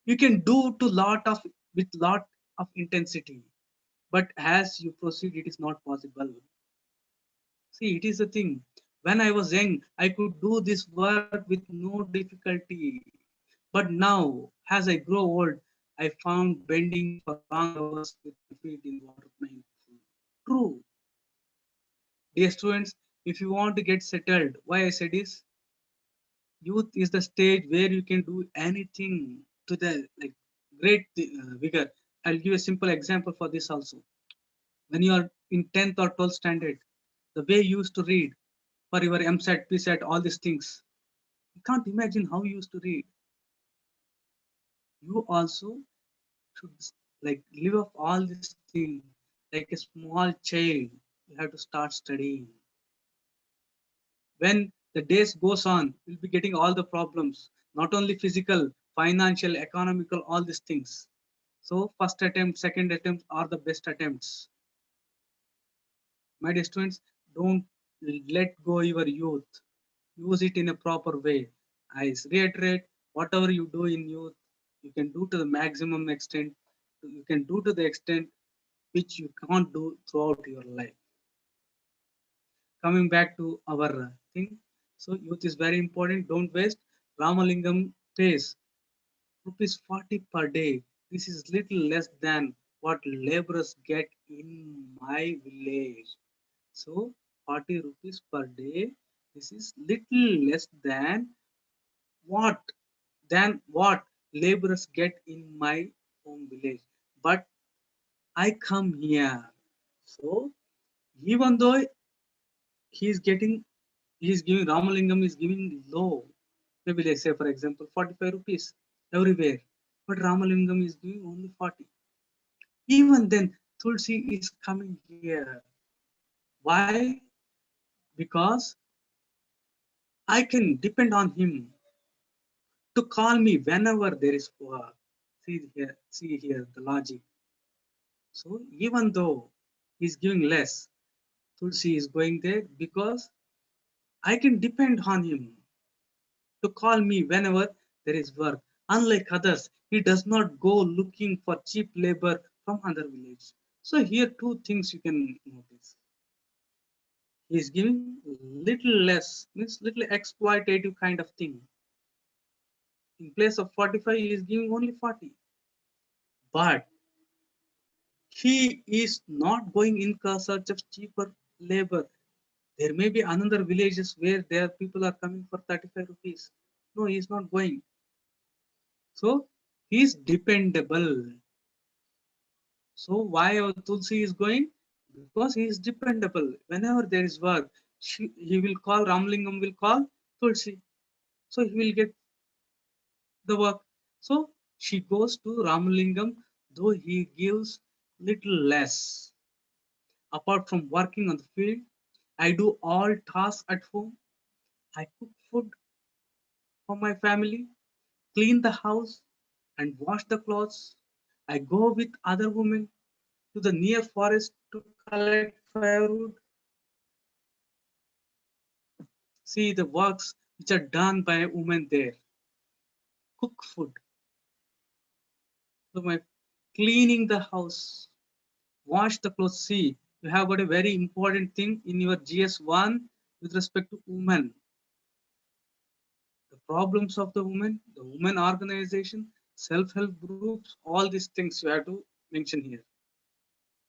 You can do with lot of intensity, but as you proceed, it is not possible. See, it is a thing. When I was young, I could do this work with no difficulty. But now, as I grow old, I found bending for long hours with my feet in water painful. True. Dear students, if you want to get settled, why I said is, youth is the stage where you can do anything to the great vigor. I'll give a simple example for this also. When you are in 10th or 12th standard, the way you used to read, for your MSET, PSET, all these things. You can't imagine how you used to read. You also should like live up all these things like a small child. You have to start studying. When the days goes on, you'll be getting all the problems, not only physical, financial, economical, all these things. So first attempt, second attempt are the best attempts. My dear students, don't let go your youth. Use it in a proper way. I reiterate, whatever you do in youth, you can do to the maximum extent. You can do to the extent which you can't do throughout your life. Coming back to our thing, so youth is very important. Don't waste. Ramalingam pays rupees 40 per day. This is little less than what laborers get in my village. So 40 rupees per day. This is little less what than what laborers get in my home village. But I come here. So even though he's getting he's giving Ramalingam is giving low, maybe let's say for example 45 rupees everywhere, but Ramalingam is giving only 40. Even then, Tulsi is coming here. Why? Because I can depend on him to call me whenever there is work. See here the logic. So even though he's giving less, Tulsi is going there because I can depend on him to call me whenever there is work. Unlike others, he does not go looking for cheap labor from other villages. So here two things you can notice. He is giving little less, means little exploitative kind of thing. In place of 45, he is giving only 40. But he is not going in search of cheaper labor. There may be another villages where their people are coming for 35 rupees. No, he is not going. So he is dependable. So why our Tulsi is going? Because he is dependable. Whenever there is work, he will call, Ramlingam will call Tulsi. So he will get the work. So she goes to Ramalingam, though he gives little less. Apart from working on the field, I do all tasks at home. I cook food for my family, clean the house, and wash the clothes. I go with other women to the near forest to collect firewood. See the works which are done by women there. Cook food. So my cleaning the house, wash the clothes. See, you have got a very important thing in your GS1 with respect to women. The problems of the women organization, self-help groups, all these things you have to mention here.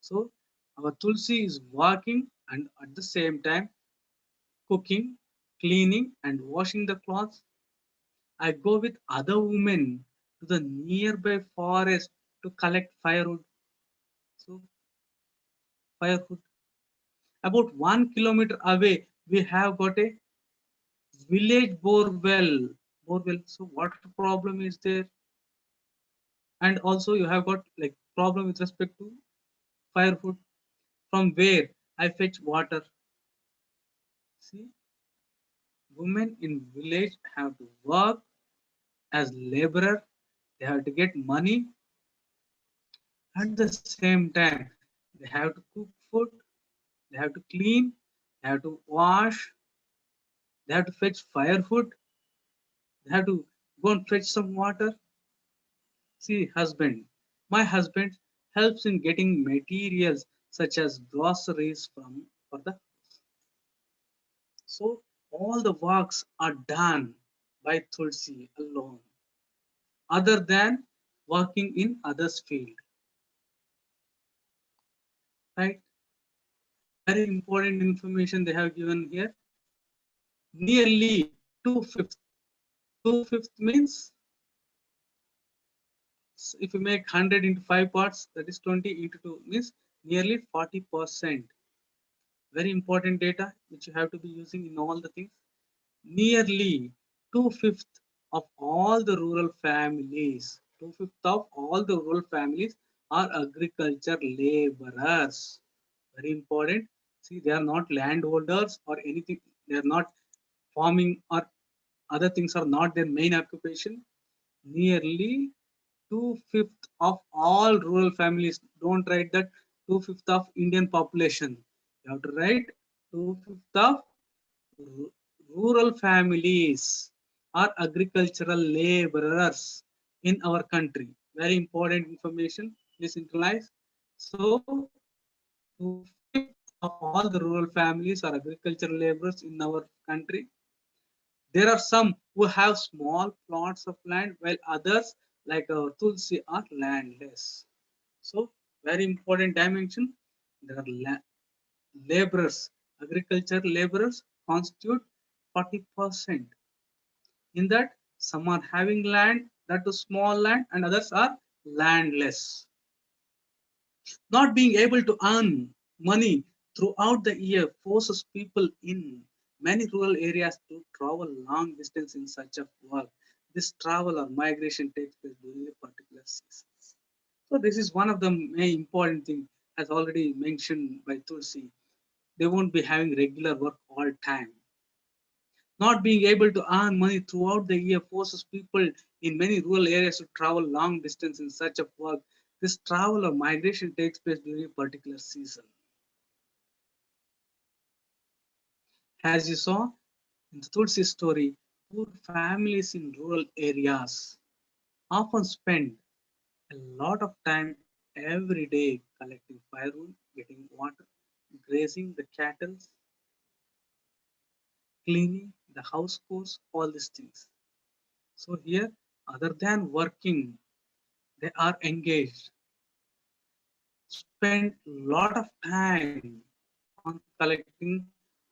So our Tulsi is working and at the same time cooking, cleaning and washing the clothes. I go with other women to the nearby forest to collect firewood. So firewood. About 1 kilometer away, we have got a village borewell. So water problem is there, and also you have got like problem with respect to firewood. From where I fetch water. See, women in village have to work as laborer. They have to get money. At the same time, they have to cook food. They have to clean. They have to wash. They have to fetch firewood. They have to go and fetch some water. See, husband. My husband helps in getting materials such as groceries for the house. So all the works are done by Tulsi alone, other than working in others' field. Right? Very important information they have given here. Nearly 2/5. 2/5 means if you make 100 into 5 parts, that is 20 into 2 means nearly 40%. Very important data which you have to be using in all the things. Nearly 2/5 of all the rural families, 2/5 of all the rural families are agriculture laborers. Very important. See, they are not landholders or anything. They are not farming or other things are not their main occupation. Nearly 2/5 of all rural families. Don't write that 2/5 of Indian population. You have to write 2/5 of rural families are agricultural laborers in our country. Very important information. Please internalize. So, 2/5 of all the rural families are agricultural laborers in our country. There are some who have small plots of land, while others, like our Tulsi, are landless. So, very important dimension. There are laborers, agriculture laborers constitute 40%. In that, some are having land, that is small land, and others are landless. Not being able to earn money throughout the year forces people in many rural areas to travel long distance in search of work. This travel or migration takes place during a particular season. So this is one of the main important thing, as already mentioned by Tulsi. They won't be having regular work all time. Not being able to earn money throughout the year forces people in many rural areas to travel long distance in search of work. This travel or migration takes place during a particular season. As you saw in the Tulsi story, poor families in rural areas often spend a lot of time every day collecting firewood, getting water, grazing the cattle, cleaning the house chores, all these things. So here, other than working, they are engaged, spend a lot of time on collecting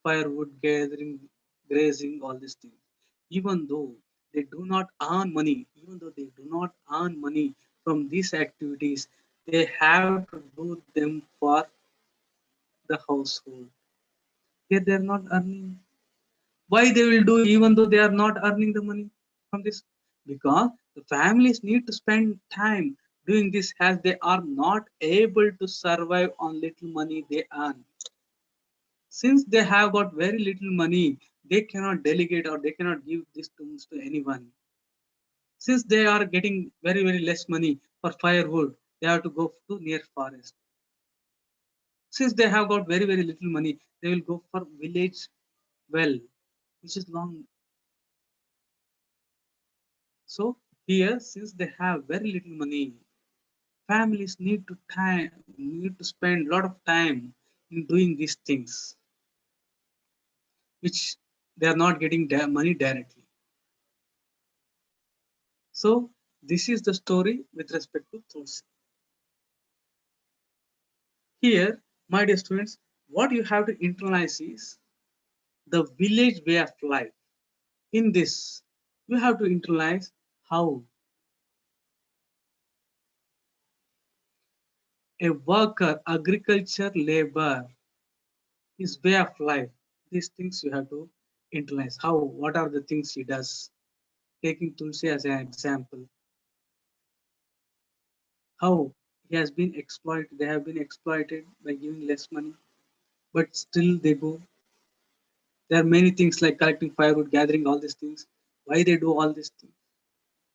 firewood, gathering, grazing, all these things. Even though they do not earn money, even though they do not earn money from these activities, they have to do them for the household. Here they are not earning. Why they will do even though they are not earning the money from this? Because the families need to spend time doing this as they are not able to survive on little money they earn. Since they have got very little money, they cannot delegate or they cannot give these things to anyone. Since they are getting very less money for firewood, they have to go to near forest. Since they have got very little money, they will go for village well, which is long. So here, since they have very little money, families need to spend a lot of time in doing these things, which they are not getting money directly. So this is the story with respect to Tulsi. Here, my dear students, what you have to internalize is the village way of life. In this, you have to internalize how a worker, agriculture labor, his way of life. These things you have to internalize. How, what are the things he does? Taking Tulsi as an example. How he has been exploited, they have been exploited by giving less money, but still they go. There are many things like collecting firewood, gathering all these things. Why they do all these things?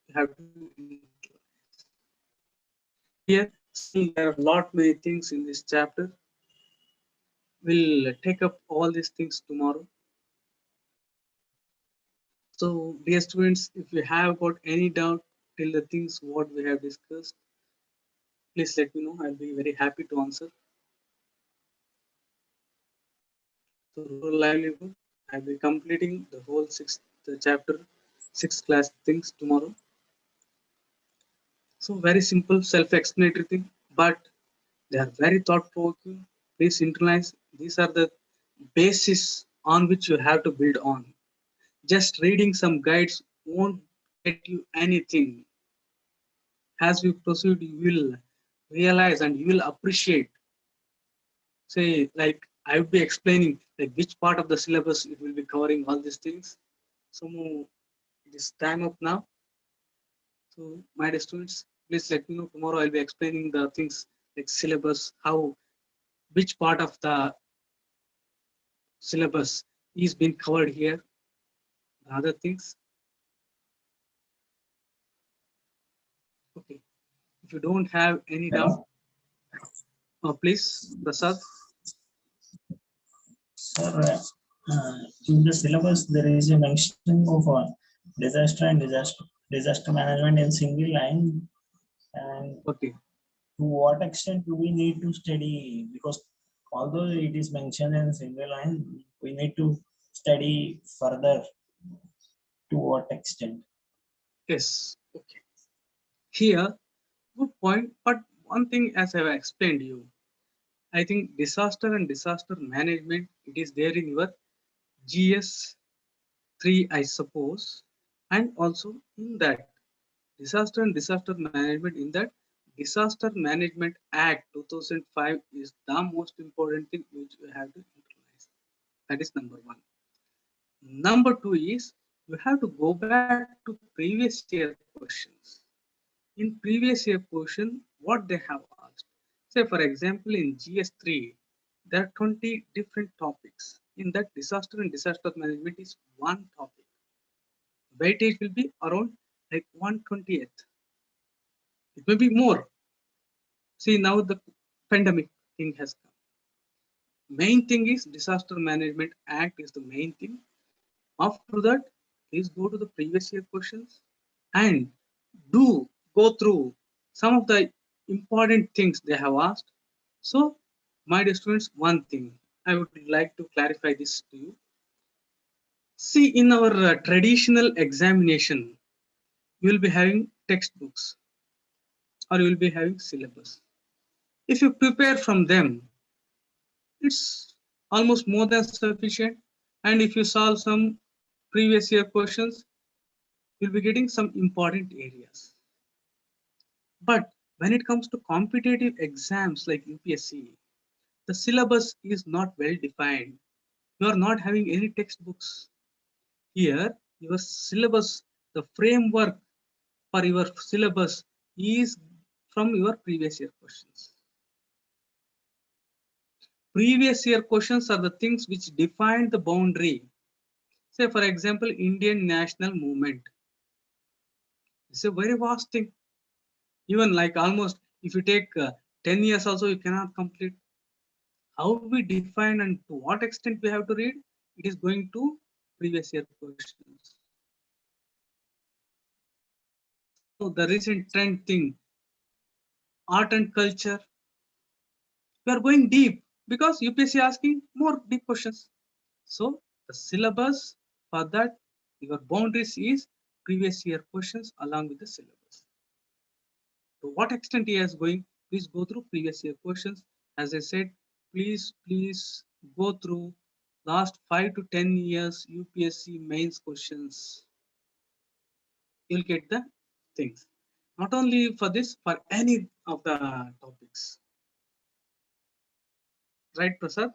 You have to internalize. Here, still there are a lot many things in this chapter. We'll take up all these things tomorrow. So, dear students, if you have got any doubt till the things what we have discussed, please let me know. I'll be very happy to answer. So, rural livelihood, I'll be completing the whole sixth chapter, sixth class things tomorrow. So, very simple, self-explanatory thing, but they are very thought-provoking. Please internalize. These are the basis on which you have to build on. Just reading some guides won't get you anything. As we proceed, you will realize and you will appreciate. Say, like I would be explaining like which part of the syllabus it will be covering all these things. So it is time up now. So my dear students, please let me know tomorrow. I'll be explaining the things like syllabus, how which part of the syllabus is being covered here, the other things. Okay. If you don't have any doubt, please, Prasad. Sir, in the syllabus, there is a mention of disaster and disaster management in single line. And Okay. to what extent do we need to study? Because although it is mentioned in single line, we need to study further. To what extent? Yes. Okay. Here, good point. But one thing, as I have explained you, I think disaster and disaster management, it is there in your GS 3, I suppose, and also in that disaster and disaster management, in that Disaster Management Act 2005 is the most important thing which you have to utilize. That is number one. Number two is you have to go back to previous year questions. In previous year question, what they have asked. Say for example, in GS3, there are 20 different topics. In that, disaster and disaster management is one topic. Weightage will be around like 1/20th. It may be more. See, now the pandemic thing has come. Main thing is Disaster Management Act is the main thing. After that, please go to the previous year questions and do go through some of the important things they have asked. So, my dear students, one thing I would like to clarify this to you. See, in our traditional examination, you will be having textbooks or you will be having syllabus. If you prepare from them, it's almost more than sufficient. And if you solve some previous year questions, you'll be getting some important areas. But when it comes to competitive exams like UPSC, the syllabus is not well defined. You are not having any textbooks. Here, your syllabus, the framework for your syllabus is from your previous year questions. Previous year questions are the things which define the boundary. Say, for example, Indian national movement. It's a very vast thing. Even like almost, if you take 10 years also, you cannot complete. How we define and to what extent we have to read, it is going to previous year questions. So the recent trend thing, art and culture, we are going deep because UPSC asking more deep questions. So the syllabus for that, your boundaries is previous year questions along with the syllabus. To what extent he is going, please go through previous year questions. As I said, please go through last 5 to 10 years UPSC mains questions. You'll get the things. Not only for this, for any of the topics. Right, Prasad?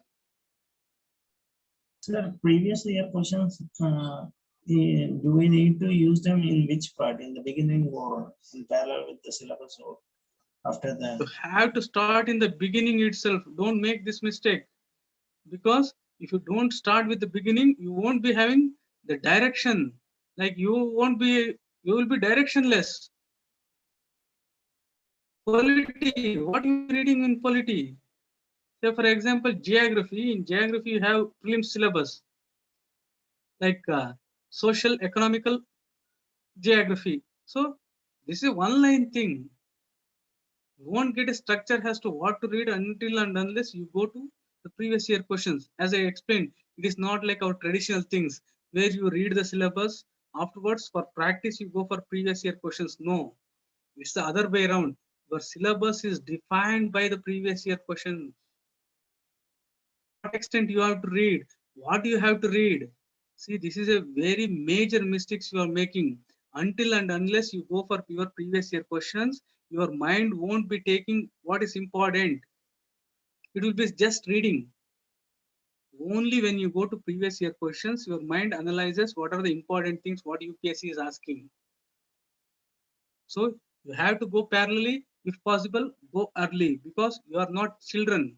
Sir, previous year questions, do we need to use them in which part? In the beginning or in parallel with the syllabus or after that? You have to start in the beginning itself. Don't make this mistake. Because if you don't start with the beginning, you won't be having the direction. Like you will be directionless. Polity, what are you reading in polity? Say for example, geography. In geography, you have prelim syllabus like social, economical geography. So this is one line thing. You won't get a structure as to what to read until and unless you go to the previous year questions. As I explained, it is not like our traditional things where you read the syllabus. Afterwards, for practice, you go for previous year questions. No, it's the other way around. Your syllabus is defined by the previous year question. What extent you have to read? What do you have to read? See, this is a very major mistakes you are making. Until and unless you go for your previous year questions, your mind won't be taking what is important. It will be just reading. Only when you go to previous year questions, your mind analyzes what are the important things what UPSC is asking. So you have to go parallelly, if possible, go early, because you are not children.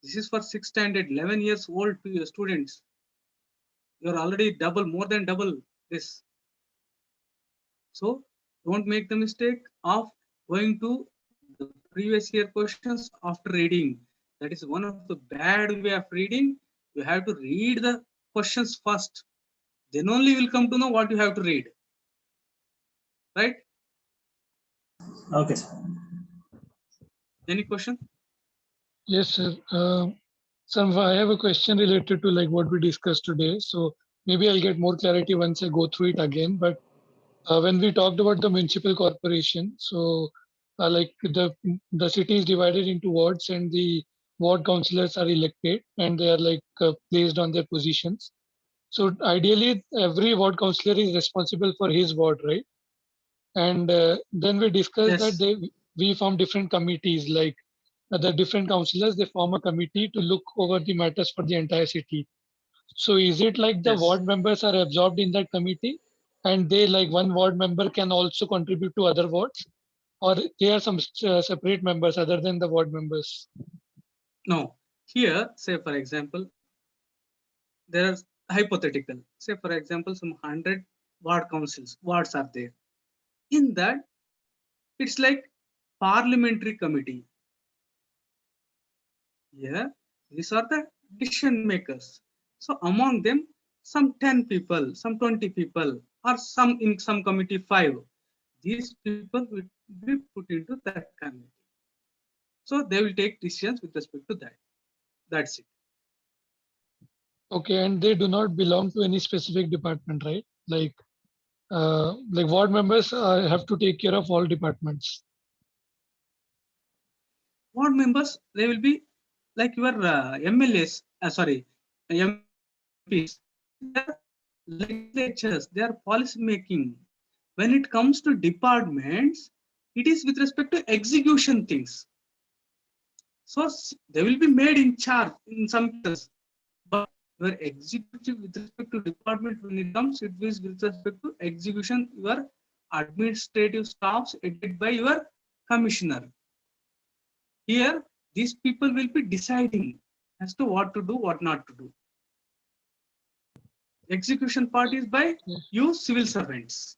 This is for 6th standard, 11 years old students. You are already more than double this. So don't make the mistake of going to the previous year questions after reading. That is one of the bad way of reading. You have to read the questions first. Then only will come to know what you have to read. Right? Okay, sir. Any question? Yes, sir. I have a question related to like what we discussed today. So maybe I'll get more clarity once I go through it again. But when we talked about the municipal corporation, so like the city is divided into wards, and the ward councillors are elected, and they are like placed on their positions. So ideally, every ward councillor is responsible for his ward, right? And then we discussed that Yes. we form different committees, like the different councillors, they form a committee to look over the matters for the entire city. So is it like the Yes. ward members are absorbed in that committee, and they, like, one ward member can also contribute to other wards, or there are some separate members other than the ward members? No. Here, say for example, there are hypothetical. Say for example, some 100 wards are there. In that, it's like parliamentary committee. Yeah, these are the decision makers. So among them, some 10 people, some 20 people, or some in some committee 5. These people will be put into that committee. So they will take decisions with respect to that. That's it. Okay, and they do not belong to any specific department, right? Like ward members have to take care of all departments. Ward members, they will be like your MLAs, MPs. They are legislatures, they are policy making. When it comes to departments, it is with respect to execution things. So they will be made in charge in some cases. But your executive with respect to department, when it comes, it is with respect to execution, your administrative staffs headed by your commissioner. Here, these people will be deciding as to what to do, what not to do. Execution part is by you civil servants.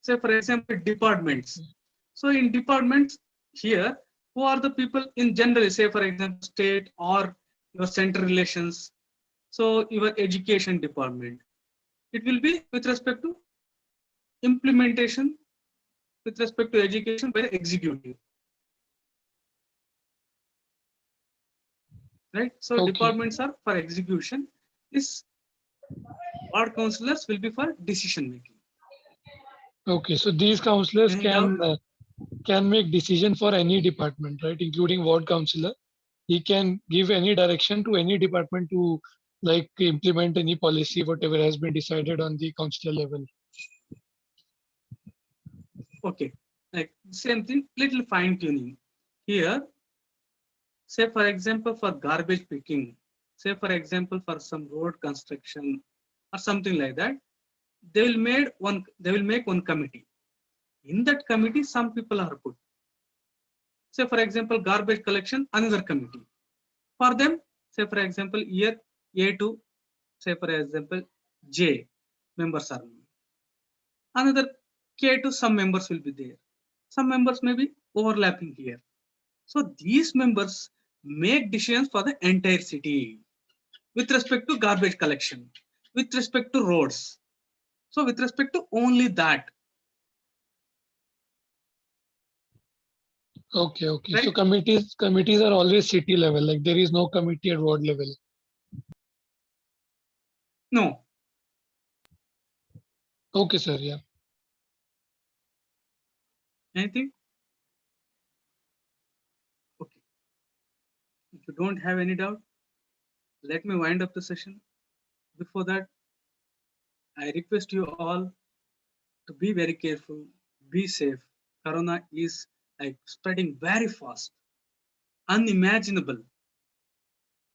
Say for example, departments. So in departments here, who are the people in general, say for example, state or your center relations. So your education department, it will be with respect to implementation, with respect to education by the executive. Right? So Okay. departments are for execution. This ward councillors will be for decision making. Okay, so these councillors Any doubt? can make decision for any department, right? Including ward councillor. He can give any direction to any department to like implement any policy, whatever has been decided on the councillor level. Okay, like same thing, little fine tuning. Here, say for example, for garbage picking, say for example, for some road construction or something like that, they will make one committee. In that committee, some people are put. Say for example, garbage collection, another committee. For them, say for example, year A to, say for example, J members are. Another K to some members will be there. Some members may be overlapping here. So these members make decisions for the entire city with respect to garbage collection, with respect to roads. So with respect to only that. Okay, okay. Right? So committees are always city level. Like there is no committee at ward level. No. Okay, sir. Yeah. Anything? Okay. If you don't have any doubt, let me wind up the session. Before that, I request you all to be very careful, be safe. Corona is like spreading very fast, unimaginable.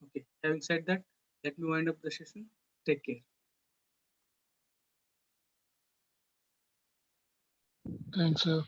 Okay. Having said that, let me wind up the session. Take care. Thanks, sir.